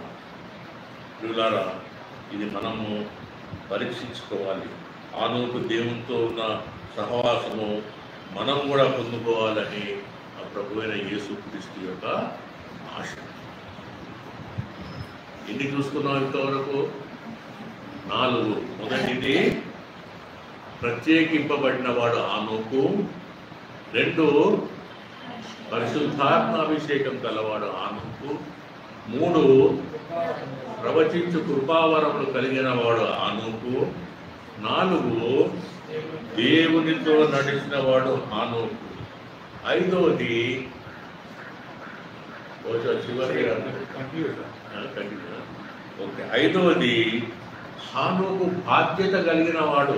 B: ప్రియులారా, ఇది మనము పరీక్షించుకోవాలి. ఆనోకు దేవునితో ఉన్న సహవాసము మనం కూడా పొందుకోవాలని ఆ ప్రభువైన యేసుక్రీస్తు యొక్క ఆశ. ఎన్ని చూసుకున్నాం ఇంతవరకు? 4. మొదటిది ప్రత్యేకింపబడిన వాడు ఆనోకు. 2 పరిశుద్ధాత్మాభిషేకం కలవాడు ఆనోకు. 3 ప్రవచించు కృపావరములు కలిగిన వాడు ఆనోకు. 4 దేవునితో నడిచిన వాడు ఆనోకు. 5వది చివరి ఓకే 5వది హానోకు బాధ్యత కలిగిన వాడు.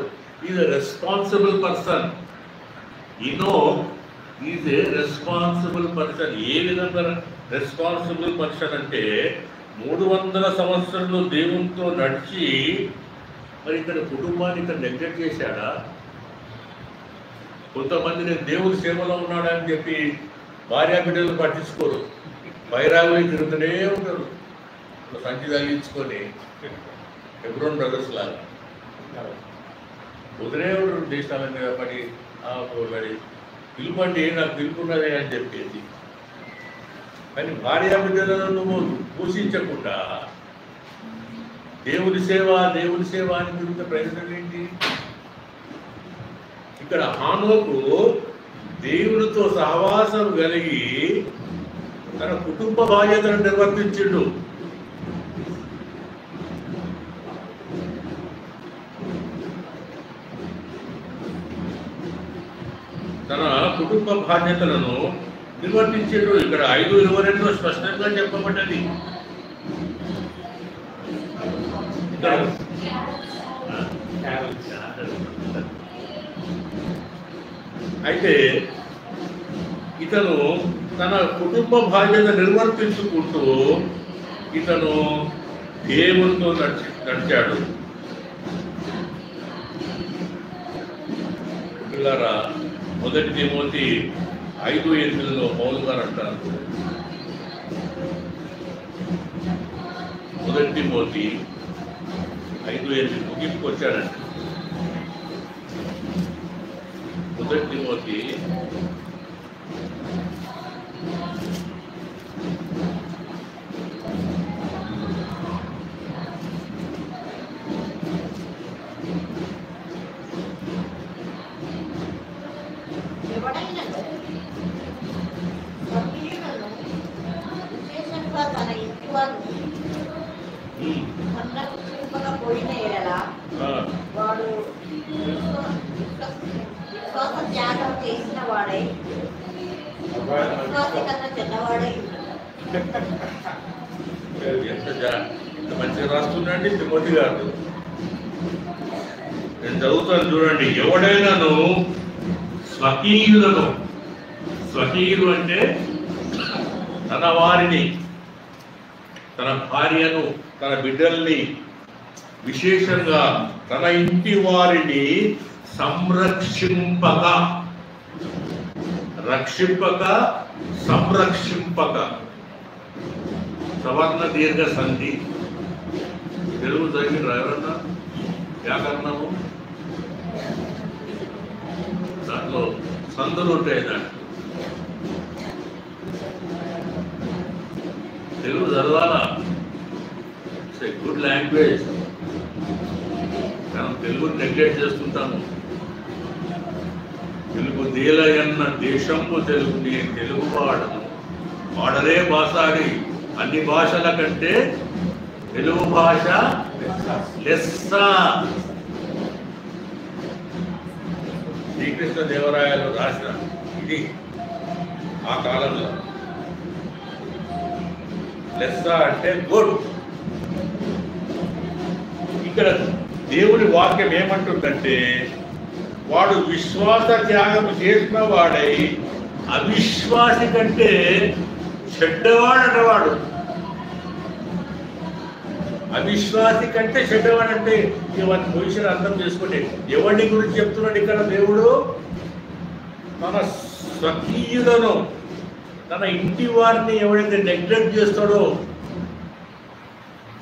B: Is a responsible person. Is a responsible person. ఏ విధంగా రెస్పాన్సిబుల్ పర్సన్ అంటే 300 సంవత్సరాలు దేవునితో నడిచి మరి ఇక్కడ కుటుంబాన్ని ఇక్కడ నెగ్లెక్ట్ చేశాడా? కొంతమంది నేను దేవుని సేవలో ఉన్నాడని చెప్పి భార్యా బిడ్డలు పట్టించుకోరు, బైరాగులు తిరుగుతూనే ఉంటారు. సంచి తగిలించుకొని హెబ్రోన్ బ్రదర్స్ లాగా కుదిరే ఉంటారు. దేశాల మీద పడి మరి పిలుపండి, నాకు పిలుపున్నదే అని చెప్పేసి. కానీ భార్యా బిడ్డలను నువ్వు పోషించకుండా దేవుని సేవ అని తిరుగుతున్న ప్రయోజనం ఏంటి? ఇక్కడ హానోకు దేవునితో సహవాసం కలిగి తన కుటుంబ బాధ్యతను నిర్వర్తించిండు. తన కుటుంబ బాధ్యతలను నిర్వర్తించాడు. ఇక్కడ 5:22 స్పష్టంగా చెప్పబడ్డది. అయితే ఇతను తన కుటుంబ బాధ్యత నిర్వర్తించుకుంటూ ఇతను దేవునితో నడిచాడు. పిల్లరా, 1 తిమోతి 5:8 పౌలు గారు అంటారు. 1 తిమోతి 5:8 ముగింపుకు వచ్చాడండి. 1 తిమోతి 5:8
E: సంరక్షింపకపోయిన ఎడల వాడు విశ్వాస త్యాగం చేసిన వాడై విశ్వాస కన్నా చెడ్డవాడై
B: ఎంత మంచిగా రాస్తుందండి తిమోతి గారు. నేను చదువుతాను చూడండి. ఎవడైనాను స్వకీయులు అంటే తన వారిని, తన భార్యను, తన బిడ్డల్ని, విశేషంగా తన ఇంటి వారిని సంరక్షింపక సవర్ణ దీర్ఘ సంధి తెలుగు చదివిన ఎవరన్నా వ్యాకరణము దాంట్లో సందులు ఉంటాయి. దాంట్లో తెలుగు చదవాలా? It's a good language. మనం తెలుగుని నెగ్లెక్ట్ చేస్తుంటాము. తెలుగు దేలయన్న దేశంపు తెలుగుని తెలుగు వాడరే భాషాడి. అన్ని భాషల కంటే తెలుగు భాష లెస్స. శ్రీకృష్ణదేవరాయలు రాసిన ఇది ఆ కాలంలో. లెస్స అంటే గుడ్. ఇక్కడ దేవుని వాక్యం ఏమంటుందంటే, వాడు విశ్వాస త్యాగం చేసిన వాడై అవిశ్వాసి కంటే చెడ్డవాడట. వాడు అవిశ్వాసి కంటే చెడ్డవాడంటే వాటి భవిష్యత్తు అర్థం చేసుకోండి. ఎవరిని గురించి చెప్తున్నాడు ఇక్కడ దేవుడు? తన స్వకీయులను, తన ఇంటి వారిని ఎవడైతే నెగ్లెక్ట్ చేస్తాడో,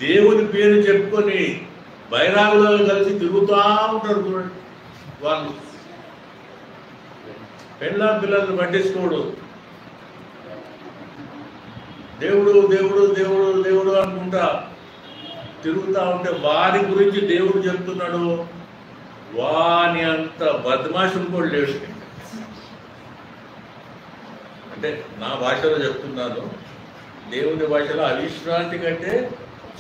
B: దేవుని పేరు చెప్పుకొని బైరాగులలో కలిసి తిరుగుతూ ఉంటారు చూడండి. వాళ్ళు పిల్లలను పట్టించుకోడు. దేవుడు దేవుడు దేవుడు దేవుడు అనుకుంటా తిరుగుతూ ఉంటే వారి గురించి దేవుడు చెప్తున్నాడు. వాని అంత బద్మాష్ ఇంకోటి లేడు. అంటే నా భాషలో చెప్తున్నాను, దేవుని భాషలో అవిశ్రాంతి కంటే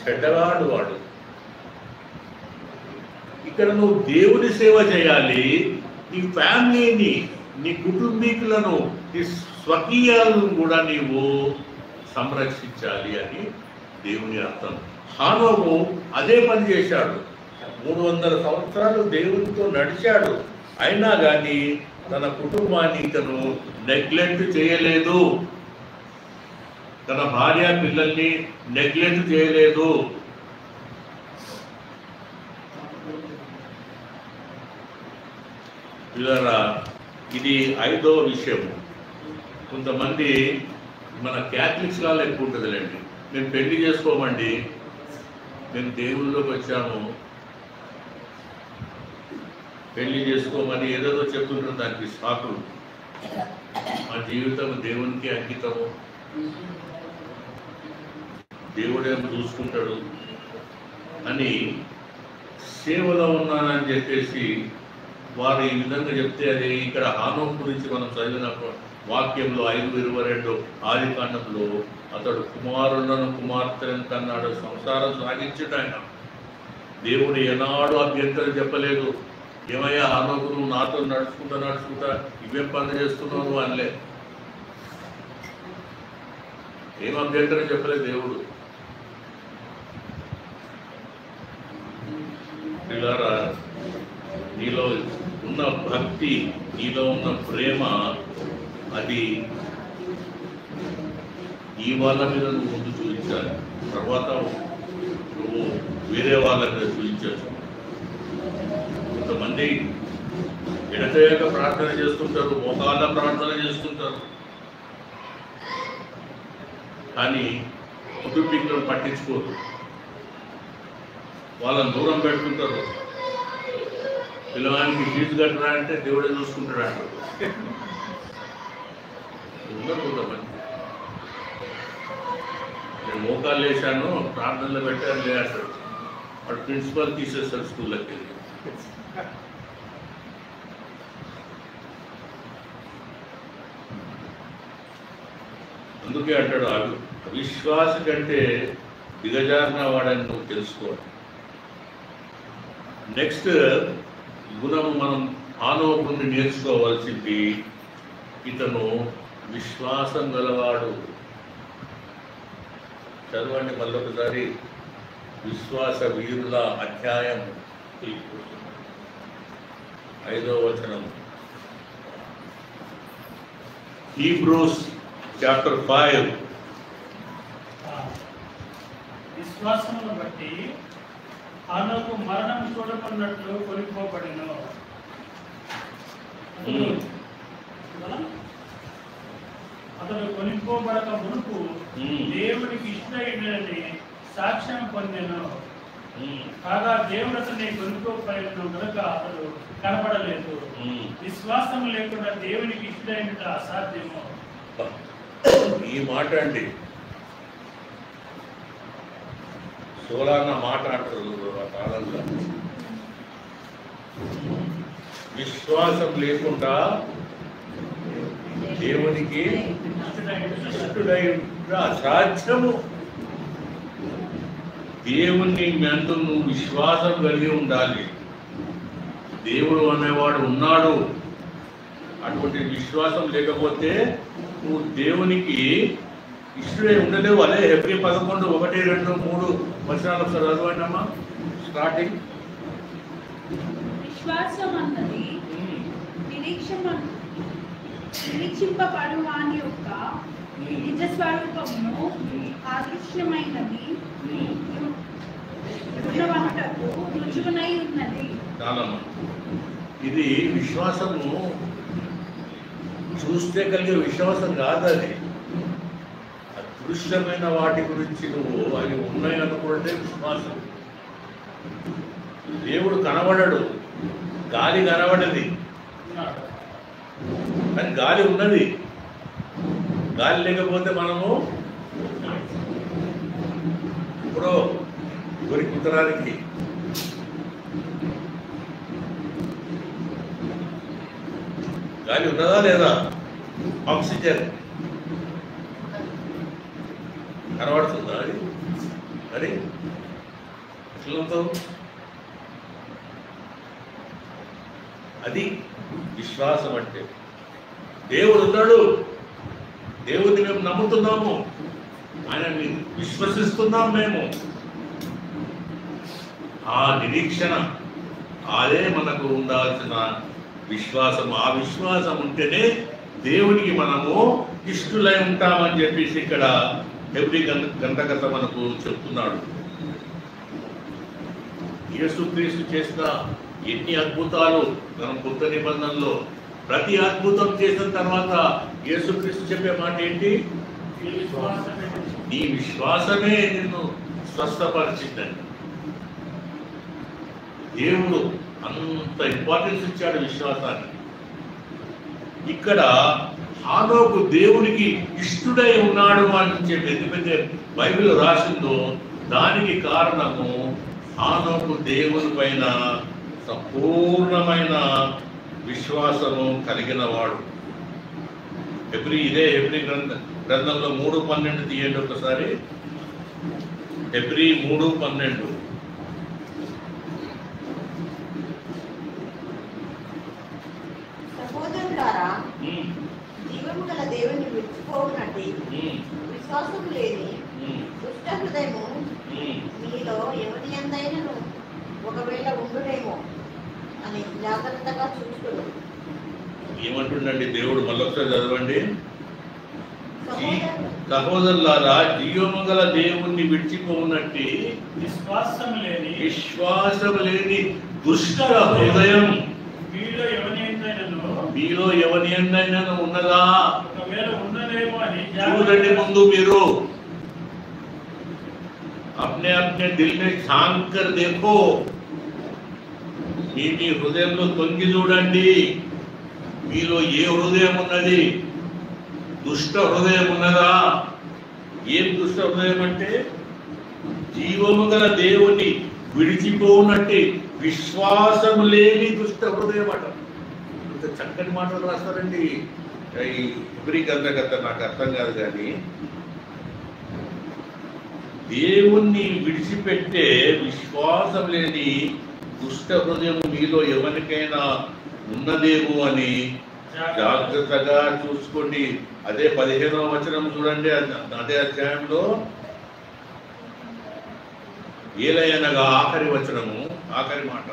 B: చెడ్డవాడు వాడు. ఇక్కడ నువ్వు దేవుని సేవ చేయాలి. నీ ఫ్యామిలీని, నీ కుటుంబీకులను, నీ స్వకీయాలను కూడా నీవు సంరక్షించాలి అని దేవుని అర్థం. హానోకు అదే పని చేశాడు. 300 సంవత్సరాలు దేవునితో నడిచాడు. అయినా కానీ తన కుటుంబాన్ని తను నెగ్లెక్ట్ చేయలేదు. తన భార్య పిల్లల్ని నెగ్లెక్ట్ చేయలేదు. పిల్లరా, ఇది 5వ విషయం. కొంతమంది మన క్యాథలిక్స్ లాగా ఎక్కువ ఉంటుందిలేండి. మేము పెళ్లి చేసుకోమండి, మేము దేవుళ్ళలోకి వచ్చాము, పెళ్లి చేసుకోమని ఏదేదో చెప్తుంటారు. దానికి సాకులు. మా జీవితం దేవునికి అంకితము, దేవుడేమో చూసుకుంటాడు అని సేవలో ఉన్నానని చెప్పేసి వారు ఈ విధంగా చెప్తే, అది ఇక్కడ హానోకు గురించి మనం చదివిన వాక్యంలో 5:22 ఆదికాండంలో అతడు కుమారులను కుమార్తెలను కన్నాడు. సంసారం సాగించట ఆయన. దేవుడు ఏనాడు అభ్యంతరం చెప్పలేదు. ఏమయ్యా హానోకు, నువ్వు నాతో నడుచుకుంటా ఇవేం పనులు చేస్తున్నావు అనలే. ఏం అభ్యంతరం చెప్పలేదు దేవుడు. పిల్లారా, నీలో ఉన్న భక్తి, నీలో ఉన్న ప్రేమ, అది ఈ వాళ్ళ మీద నువ్వు ముందు చూపించాలి. తర్వాత నువ్వు వేరే వాళ్ళ మీద చూపించచ్చు. కొంతమంది ఎడతెగక ప్రార్థన చేస్తుంటారు, మోకాళ్ళ ప్రార్థన చేస్తుంటారు, కానీ కుటుంబీకులను పట్టించుకోరు. వాళ్ళని దూరం పెడుతుంటారు. పిల్లవానికి ఫీజు కట్టరా అంటే దేవుడే చూసుకుంటాడు అంటారు. ఉండరు కొంతమంది. నేను మోకాళ్ళు వేసాను, ప్రార్థనలో పెట్టాను లేస్తాడు. వాడు ప్రిన్సిపల్ తీసేస్తాడు స్కూల్లోకి వెళ్ళి. అందుకే అంటాడు, అవిశ్వాస కంటే దిగజారిన వాడని నువ్వు తెలుసుకోవాలి. నెక్స్ట్ గుణం మనం హానోకు నుండి నేర్చుకోవాల్సింది, ఇతను విశ్వాసం గలవాడు. చదవండి మళ్ళొకసారి, విశ్వాస వీరుల అధ్యాయం 5వ వచనం. Hebrews chapter 5.
D: విశ్వాసమును బట్టి హానోకు మరణం చూడకున్నట్లు కొనిపోబడెను. అతడు కొనిపోబడక మునుపు దేవునికి ఇష్టమైనది సాక్ష్యం పొందెను. కాగా దేవుడు అతన్ని కొనుక్కోపోయిన కనుక అతడు కనబడలేదు. విశ్వాసం లేకుండా దేవునికి ఇష్టమైనది అసాధ్యము.
B: ఈ మాట అండి, సోలాన్న మాట అంటారు ఆ కాలంలో. విశ్వాసం లేకుండా దేవునికి ఇష్టడై అసాధ్యము. దేవుని మెందు నువ్వు విశ్వాసం కలిగి ఉండాలి. దేవుడు అనేవాడు ఉన్నాడు. అటువంటి విశ్వాసం లేకపోతే నువ్వు దేవునికి ఇష్టడై ఉండలేవు. అదే హెబ్రీ 11, 1, 2, 3 వచనాలు ఒకసారి చదవండి అమ్మా. స్టార్టింగ్.
F: విశ్వాసం అన్నది నిరీక్షింపబడు వాని యొక్క నిజ స్వరూపమును ఆదృశ్యమైనది గుణవంతకు రుజువునై ఉన్నది.
B: చాలమ్మా, ఇది విశ్వాసము చూస్తే కలిగే విశ్వాసం కాదు. అది అదృశ్యమైన వాటి గురించి నువ్వు అవి ఉన్నాయి అనుకుంటే విశ్వాసం. దేవుడు కనబడడు, గాలి కనబడది, కానీ గాలి ఉన్నది. గాలి లేకపోతే మనము ఇప్పుడు ఊరికి ఉత్తరానికి గాలి ఉన్నదా లేదా? ఆక్సిజన్ కనబడుతుందా? అది మరి ఎట్లా? అది విశ్వాసం అంటే. దేవుడు ఉన్నాడు, దేవుడిని మేము నమ్ముతున్నాము, ఆయనని విశ్వసిస్తున్నాం మేము. ఆ నిరీక్షణ, అదే మనకు ఉండాల్సిన విశ్వాసం. ఆ విశ్వాసం ఉంటేనే దేవునికి మనము ఇష్టలై ఉంటామని చెప్పేసి ఇక్కడ హెబ్రీ గ్రంథకర్త మనకు చెప్తున్నాడు. యేసుక్రీస్తు చేసిన ఎన్ని అద్భుతాలు మనం కొత్త నిబంధనలో, ప్రతి అద్భుతం చేసిన తర్వాత యేసుక్రీస్తు చెప్పే మాట ఏంటి? నీ విశ్వాసమే నిన్ను స్వస్థపరిచిందండి. దేవుడు అంత ఇంపార్టెన్స్ ఇచ్చాడు విశ్వాసానికి. ఇక్కడ హానోకు దేవునికి ఇష్టడై ఉన్నాడు అని చెప్పి ఎందుకంటే బైబిల్ రాసిందో దానికి కారణము హానోకు దేవుని పైన సంపూర్ణమైన విశ్వాసము కలిగిన వాడు. ఇదే హెబ్రీ గ్రంథంలో 3:12 తీయండి ఒకసారి. హెబ్రీ 3:12.
E: సహోదరులారా, జీవము గల దేవుని విడిచిపోవునట్టి విశ్వాసం లేని దుష్ట హృదయము మీలో ఎవరి ఎందైనను ఒకవేళ ఉండునేమో అని జాగ్రత్తగా చూసుకోండి.
B: ఏమంటుండండి దేవుడు? మళ్ళొకసారి చదవండి. సహోదరులారా, జీవము గల దేవుణ్ణి విడిచిపోవునట్టి
D: విశ్వాసం లేని
B: దుష్ట హృదయం
D: మీలో
B: ఎవరి ఎందైనను ఉన్నదా?
D: ఒకవేళ ఉండలేమో అని
B: చూడండి. ముందు మీరు अपने अपने दिल में झांक कर देखो. మీ హృదయంలో తొంగి చూడండి. మీలో ఏ హృదయం ఉన్నది? దుష్ట హృదయం ఉన్నదా? ఏం దుష్ట హృదయం అంటే జీవము గల దేవుని విడిచిపోనట్టి విశ్వాసం లేని దుష్ట హృదయం అట. ఇంత చక్కని మాటలు రాస్తారండి ఈ హెబ్రీ గ్రంథకర్త. నాకు అర్థం కాదు కానీ దేవుణ్ణి విడిచిపెట్టే విశ్వాసం లేని దుష్ట హృదయం మీలో ఎవరికైనా ఉన్నదేమో అని జాగ్రత్తగా చూసుకోండి. అదే 15వ వచనం చూడండి, అదే అధ్యాయంలో ఏలయనగా ఆఖరి వచనము, ఆఖరి మాట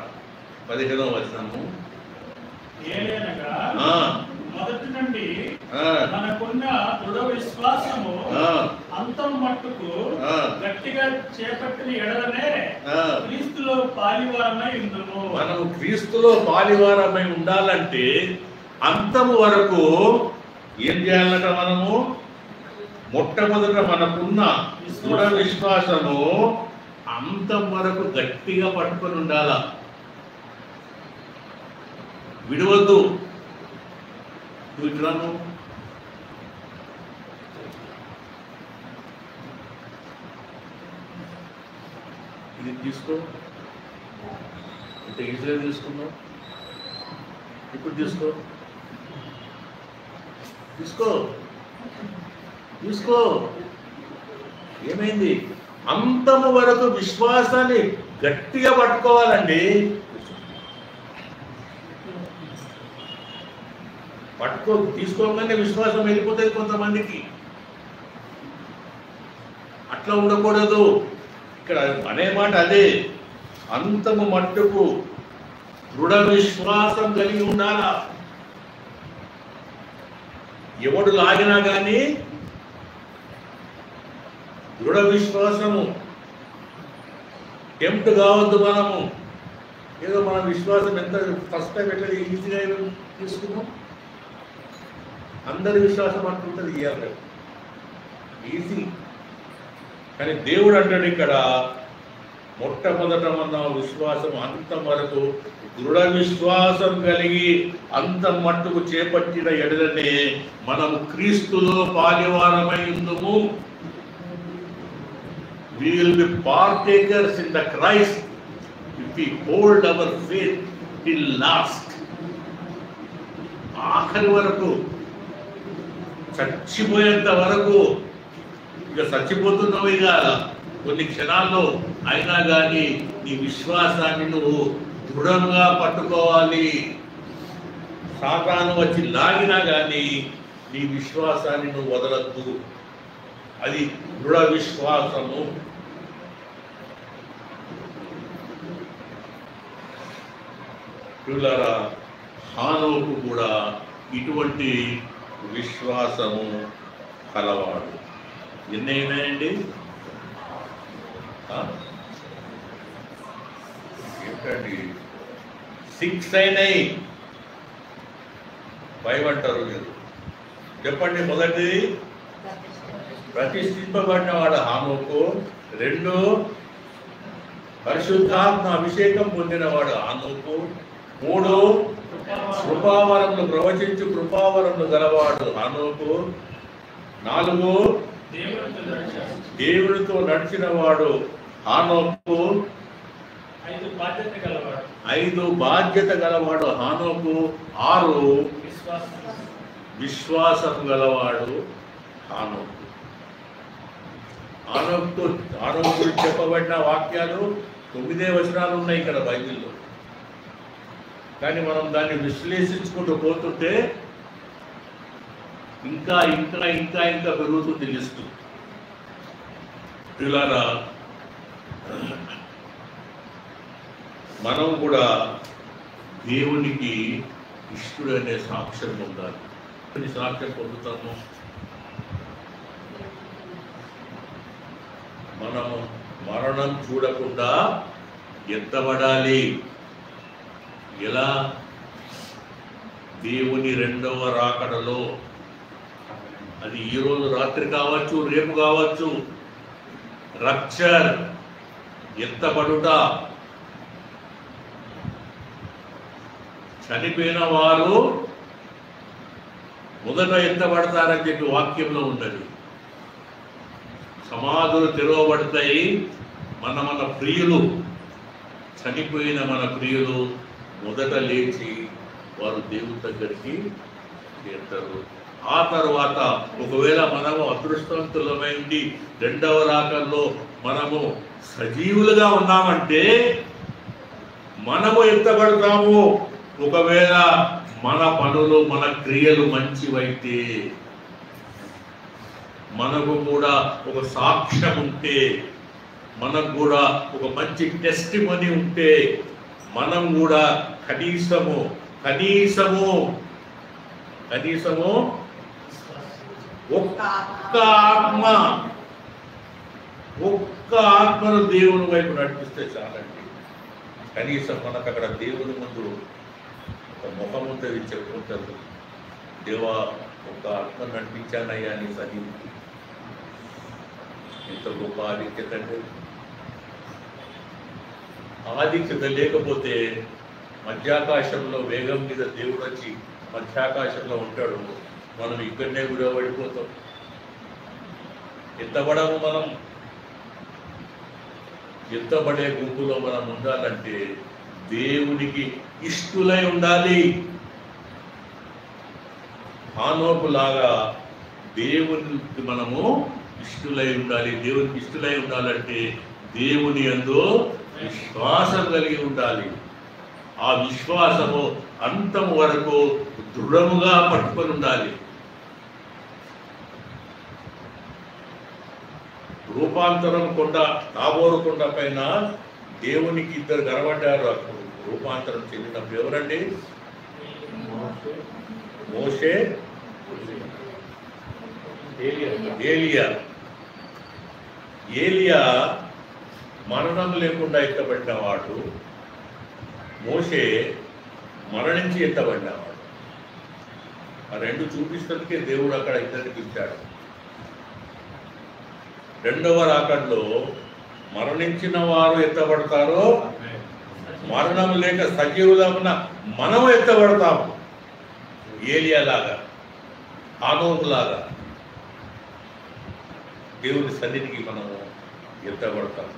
B: 15వ వచనము.
D: ఏలయనగా మొదటి నుండి మనకున్న దృఢ విశ్వాసము అంతం మట్టుకు గట్టిగా చేపట్టిన ఎడలనే క్రీస్తులో పాలివారమై ఉండును.
B: మనం క్రీస్తులో పాలివారమై ఉండాలంటే అంతము వరకు ఏం చేయాలట? మనము మొట్టమొదట మనకున్న దృఢ విశ్వాసము అంతం వరకు గట్టిగా పట్టుకొని ఉండాల, విడవద్దు. ఇట్లాను ఇది తీసుకో, అంటే ఈజీగా తీసుకున్నావు, ఇప్పుడు తీసుకో తీసుకో తీసుకో. ఏమైంది? అంతము వరకు విశ్వాసాన్ని గట్టిగా పట్టుకోవాలండి. తీసుకోగానే విశ్వాసం వెళ్ళిపోతుంది కొంతమందికి. అట్లా ఉండకూడదు. ఇక్కడ అనే మాట అదే, అంతము మట్టుకు దృఢ విశ్వాసం కలిగి ఉండాలా. ఎవడు లాగినా కానీ దృఢ విశ్వాసము, టెంప్ట్ కావద్దు. మనము ఏదో మన విశ్వాసం ఎంత ఫస్ట్ టైం ఎట్లా ఈజీగా తీసుకున్నాం, అందరి విశ్వాసం అంటుంటుంది ఇయ్యాలి ఈజీ. కానీ దేవుడు అంటాడు ఇక్కడ, మొట్టమొదట మన విశ్వాసం అంతం వరకు దృఢ విశ్వాసం కలిగి అంతం మట్టుకు చేపట్టిన ఎడలనే మనము క్రీస్తులో పాలివారమై ఉందుము. We will be partakers in the Christ if we hold our faith till last. ఆఖరి వరకు, చచ్చిపోయేంత వరకు. ఇక చచ్చిపోతున్నావు ఇక కొన్ని క్షణాల్లో, అయినా కానీ నీ విశ్వాసాన్ని నువ్వు దృఢంగా పట్టుకోవాలి. సాతాను వచ్చి లాగినా కానీ నీ విశ్వాసాన్ని నువ్వు వదలద్దు. అది దృఢ విశ్వాసము. పిల్లరా, హానోకు కూడా ఇటువంటి విశ్వాసము కలవాడు. ఎన్ని అయినాయండి? ఏంటండి 6 అయినాయి. 5 అంటారు మీరు, చెప్పండి. మొదటిది ప్రతిష్ఠింపబడినవాడు హానోకు. 2 పరిశుద్ధాత్మ అభిషేకం పొందినవాడు హానోకు. 3 కృపావరములు ప్రవచించు కృపావరములు గలవాడు హానోకు. 4 దేవునితో నడిచిన వాడు హానోకు. 5 బాధ్యత గలవాడు హానోకు. 6 విశ్వాసం గలవాడు హానోకు. హానోకు గురించి చెప్పబడిన వాక్యాలు 9 వచనాలు ఉన్నాయి ఇక్కడ బైబిల్లో. కానీ మనం దాన్ని విశ్లేషించుకుంటూ పోతుంటే ఇంకా ఇంకా ఇంకా ఇంకా పెరుగుతుంది లిస్టు. పిల్లరా, మనం కూడా దేవునికి ఇష్టడనే సాక్ష్యం పొందాలి. కొన్ని సాక్ష్యం పొందుతాము. మనం మరణం చూడకుండా ఎత్తబడాలి. ఎలా? దేవుని 2వ రాకడలో. అది ఈరోజు రాత్రి కావచ్చు, రేపు కావచ్చు. రప్చర్, ఎత్తబడుట. చనిపోయిన వారు మొదట ఎత్తబడతారని చెప్పి వాక్యంలో ఉన్నది. సమాధులు తెరవబడతాయి. మన ప్రియులు, చనిపోయిన మన ప్రియులు మొదట లేచి వారు దేవుని దగ్గరికి చేరుతారు. ఆ తర్వాత ఒకవేళ మనము అదృష్టవంతులమైంది 2వ రాకల్లో మనము సజీవులుగా ఉన్నామంటే మనము ఎత్తబడతాము. ఒకవేళ మన పనులు మన క్రియలు మంచివైతే, మనకు కూడా ఒక సాక్ష్యం ఉంటే, మనకు కూడా ఒక మంచి టెస్టిమనీ ఉంటే, మనం కూడా కనీసము ఒక్క ఆత్మను దేవుని వైపు నడిపిస్తే చాలండి. కనీసం మనకు అక్కడ దేవుని ముందు ఒక ముఖం ఉంటుంది, చెప్పుకుంటారు, దేవా ఒక ఆత్మ నడిపించానయ్యా నీ సన్నిధికి. ఎంత గొప్ప ఆధిక్యత అంటే! ఆధిక్యత లేకపోతే మధ్యాకాశంలో వేగం మీద దేవుడు వచ్చి మధ్యాకాశంలో ఉంటాడు, మనం ఇక్కడనే కూడా పడిపోతాం. ఎత్తబడము. మనం ఎత్తబడే గుంపులో మనం ఉండాలంటే దేవునికి ఇష్టులై ఉండాలి. హానోకులాగా దేవునికి మనము ఇష్టులై ఉండాలి. దేవునికి ఇష్టులై ఉండాలంటే దేవుని యందు విశ్వాసం కలిగి ఉండాలి. ఆ విశ్వాసము అంతం వరకు దృఢముగా పట్టుకొని ఉండాలి. రూపాంతరం కొండ, తాబోరు కొండ పైన దేవునికి ఇద్దరు కనబడ్డారు. అప్పుడు రూపాంతరం చెందినప్పుడు ఎవరండి? మోషే, ఏలియా. ఏలియా మరణం లేకుండా ఎత్తబడినవాడు, మోషే మరణించి ఎత్తబడినవాడు. ఆ రెండు చూపిస్తేందుకే దేవుడు అక్కడ ఇద్దరికి ఇచ్చాడు. రెండవ రాకడలో మరణించిన వారు ఎత్తబడతారో, మరణం లేక సజీవుగా ఉన్న మనము ఎత్తబడతాము. ఏలియా లాగా, హానోకు లాగా దేవుని సన్నిధికి మనము ఎత్తబడతాము.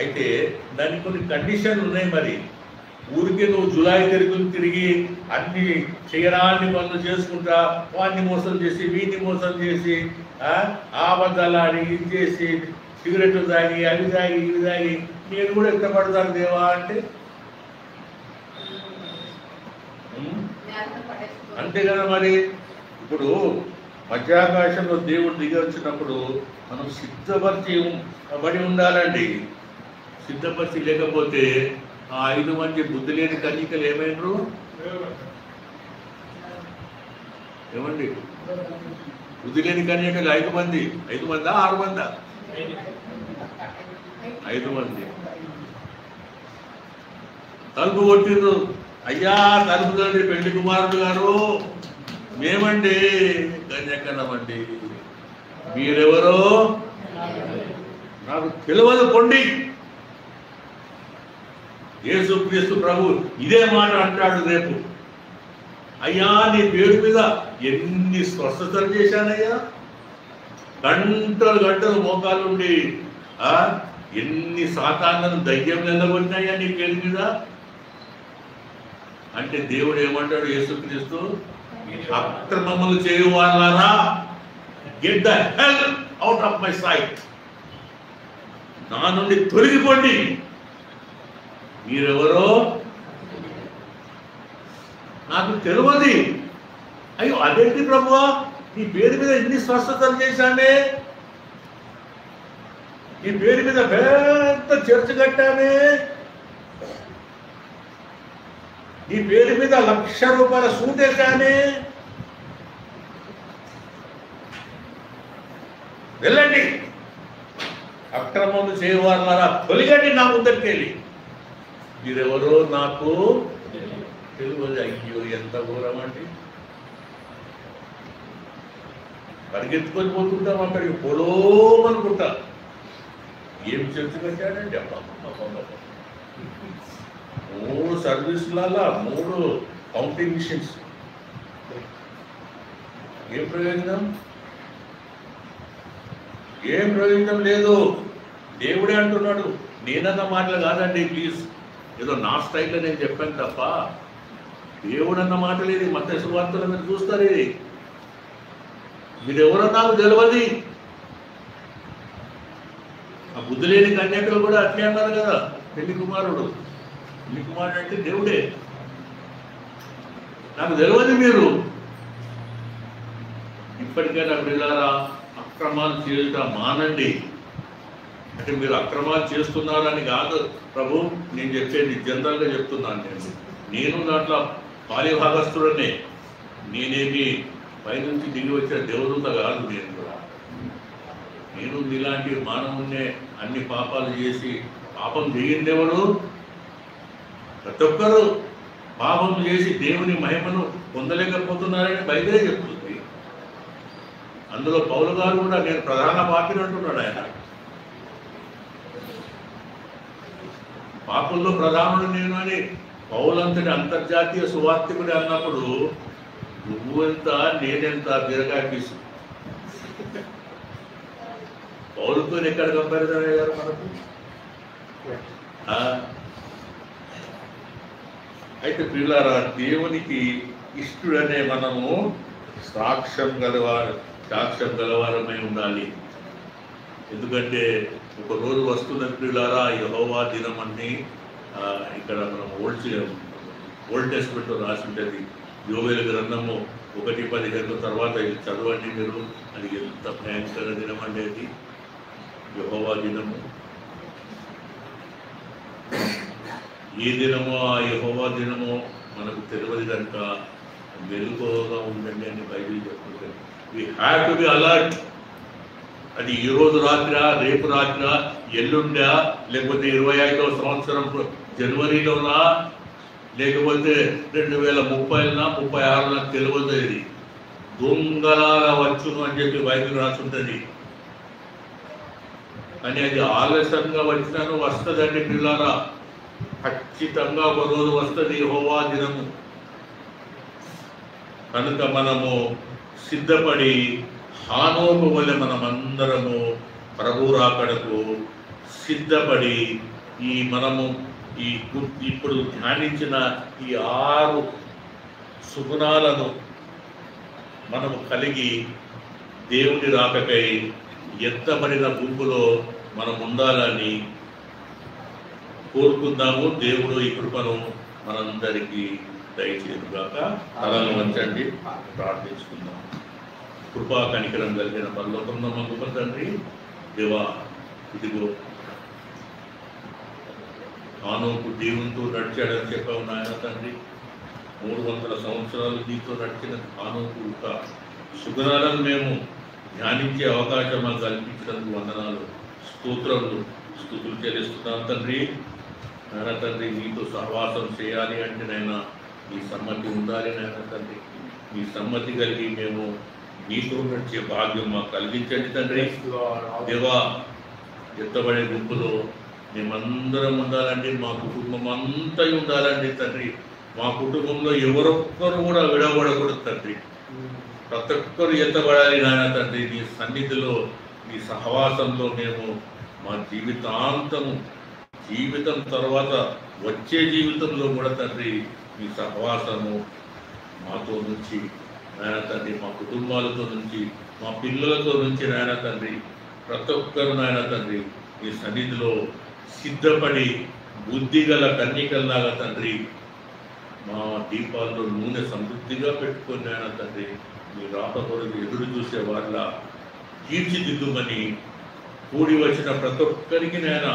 B: అయితే దానికి కొన్ని కండిషన్లు ఉన్నాయి. మరి ఊరికే నువ్వు జులాయి తిరిగి అన్ని చేయరాని పనులు చేసుకుంటా, వాడిని మోసం చేసి వీడిని మోసం చేసి అబద్ధాలు ఆడి ఇది చేసి సిగరెట్లు తాగి అవి తాగి ఇవి తాగి నేను కూడా ఎత్తపడతాను దేవా అంటే అంతే కదా. మరి ఇప్పుడు మధ్యాకాశంలో దేవుడు దిగి వచ్చినప్పుడు మనం సిద్ధపరిచి ఉండాలండి. సిద్ధపరిచి లేకపోతే ఆ 5 మంది బుద్ధి లేని కన్యకలు ఏమైనరు? ఏమండి? బుద్ధి లేని కన్యకలు 5 మంది. 5 మందా 6 మందా? 5 మంది. తలుపు కొట్టిర్రు. అయ్యా తలుపు తండ్రి పెళ్లి కుమారుడు గారు, మేమండి కన్యకలమండి, మీరెవరో నాకు తెలియదు పొండి. యేసుక్రీస్తు ప్రభు ఇదే మాట అంటాడు రేపు. అయ్యా నీ పేరు మీద ఎన్ని స్వస్థతలు చేశానయ్యా, గంటలు మోకాలుండి ఎన్ని సాతాన్లను దయ్యం నిలబడినాయా నీ పేరు మీద అంటే దేవుడు ఏమంటాడు? యేసుక్రీస్తు, అక్రమములు చేయువారా, get the hell out of my sight, నా నుండి తొలగిపోండి, మీరెవరో నాకు తెలియదు. అయ్యో అదేంటి ప్రభువా, నీ పేరు మీద ఎన్ని స్వస్థతలు చేశానే, నీ పేరు మీద పెద్ద చర్చ్ కట్టానే, నీ పేరు మీద ₹1,00,000 సూటేశానే, వెళ్ళండి అక్రమములు చేయవారా, తొలగండి నా ముందరికి వెళ్ళి, మీరెవరో నాకు తెలియదు. అయ్యో ఎంత ఘోరం అండి. పరిగెత్తుకొని పోతుంటాం అక్కడికి, పొలోమనుకుంటా. ఏం చర్చ కట్టాడండి అబ్బా. 3 సర్వీసులలో 3 కౌంటింగ్ మిషన్స్. ఏం ప్రయోజనం? ఏం ప్రయోజనం లేదు. దేవుడే అంటున్నాడు, నేనన్న మాటలు కాదండి ప్లీజ్, ఏదో నా స్టైల్లో నేను చెప్పాను తప్ప దేవుడు అన్న మాటలు ఇది. మత్తయి సువార్తలో మీరు చూస్తారు, ఇది మీరెవరో నాకు తెలియదు. ఆ బుద్ధి బుద్ధి లేని కన్యకలు కూడా అట్లే అన్నారు కదా, పెళ్లి కుమారుడు అంటే దేవుడే. నాకు తెలియదు మీరు ఇప్పటికైనా పిల్లరా అక్రమాలు చేయటం మానండి. అంటే మీరు అక్రమాలు చేస్తున్నారని కాదు ప్రభు, నేను చెప్పేది జనరల్గా చెప్తున్నాను. నేను దాంట్లో పాలిభాగస్తుడనే, నేనేమి పైనుంచి దిగి వచ్చిన దేవదూత కాదు. నేను ఇలాంటి మానవున్నే అన్ని పాపాలు చేసి, పాపం చేయిందేవాడు ప్రతి ఒక్కరు పాపం చేసి దేవుని మహిమను పొందలేకపోతున్నారని బైబిలే చెప్తుంది. అందులో పౌలు గారు కూడా నేను ప్రధాన పాపిని అంటున్నాడు. ఆయన పాపుల్లో ప్రధానుడు నేను అని పౌలంతటి అంతర్జాతీయ సువార్తికుడు అన్నప్పుడు నువ్వెంత నేనెంత బీరకాయ పీసు. పౌలుతో ఎక్కడ కంపారిజన్ అయ్యారు మనకు? అయితే పిల్లారా, దేవునికి ఇష్టడనే మనము సాక్ష్యం గలవారమై ఉండాలి. ఎందుకంటే ఒక రోజు వస్తున్నది పిల్లారా, యెహోవా దినం అని ఇక్కడ మనం ఓల్డ్ టెస్ట్మెంట్లో రాసి ఉంటుంది. యోవేలు గ్రంథము 1:15 తర్వాత ఇది చదవండి మీరు. అది ఎంత భయంకర దినం అండి అది, యెహోవా దినము. ఏ దినమో ఆ యెహోవా దినమో మనకు తెలియదు కనుక మెలకువగా ఉండండి అని బైబిల్ చెప్తుంది. We have to be alert. అది ఈ రోజు రాత్రా, రేపు రాత్రా, ఎల్లుండా, లేకపోతే 25వ సంవత్సరం జనవరిలోనా, లేకపోతే 2030 36 తెలియదు. ఇది దొంగలాగా వచ్చును అని చెప్పి బైబిల్ రాసుంటుంది. కానీ అది ఆలస్యంగా వచ్చినాను వస్తుందండి పిల్లారా. ఖచ్చితంగా ఒక రోజు వస్తుంది యెహోవా దినము. కనుక మనము సిద్ధపడి హానోకు వలె మనమందరము ప్రభు రాకడకు సిద్ధపడి మనము ఇప్పుడు ధ్యానించిన ఈ 6 సుగుణాలను మనము కలిగి దేవుని రాకకై ఎత్తబడిన గుంపులో మనం ఉండాలని కోరుకుందాము. దేవుడు ఈ కృపను మనందరికీ దయచేయుగాక. తలను వంచండి, ప్రార్థించుకుందాం. కృపా కనికరం కలిగిన పరలోకమున మా గొప్ప తండ్రి దేవా, ఇదిగో హానోకు దేవునితో నడిచాడని చెప్పావు నాయన తండ్రి. 300 సంవత్సరాలు నీతో నడిచిన హానోకు యొక్క సుగుణాలను మేము ధ్యానించే అవకాశం మాకు కల్పించినందుకు వందనాలు, స్తుతులు చెల్లిస్తున్నాం తండ్రి. నాయన తండ్రి, నీతో సహవాసం చేయాలి అంటే నాయన నీ సమ్మతి ఉండాలి నాయన తండ్రి. నీ సమ్మతి కలిగి మేము నీతో నడిచే భాగ్యం మాకు కలిగించండి తండ్రి. దేవా, ఎత్తబడే గుంపులో మేమందరం ఉండాలండి, మా కుటుంబం అంతా ఉండాలండి తండ్రి. మా కుటుంబంలో ఎవరొక్కరు కూడా విడవడకూడదు తండ్రి. ప్రతి ఒక్కరు ఎత్తబడాలి నాయన తండ్రి. నీ సన్నిధిలో, నీ సహవాసంలో మేము మా జీవితం తర్వాత వచ్చే జీవితంలో కూడా తండ్రి నీ సహవాసము మాతో నుంచి నాయన తండ్రి, మా కుటుంబాలతో నుంచి, మా పిల్లలతో నుంచి నాయన తండ్రి, ప్రతి ఒక్కరు నాయన తండ్రి నీ సన్నిధిలో సిద్ధపడి బుద్ధిగల కన్యకల్లాగా తండ్రి మా దీపాల్లో నూనె సమృద్ధిగా పెట్టుకొని నాయన తండ్రి మీ రాక కొరకు ఎదురు చూసే వాళ్ళ తీర్చిదిద్దుమని కూడి వచ్చిన ప్రతి ఒక్కరికి నాయన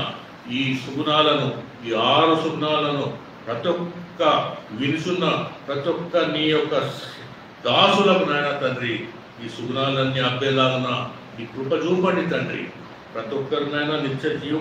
B: ఈ సుగుణాలను, ఈ 6 సుగుణాలను ప్రతి ఒక్క వినుసున్న ప్రతి ఒక్క నీ యొక్క దాసులకు నాయన తండ్రి ఈ సుగుణాలన్నీ అబ్బేలాగున ఈ కృప చూపండి తండ్రి. ప్రతి ఒక్కరినైనా నిత్య జీవం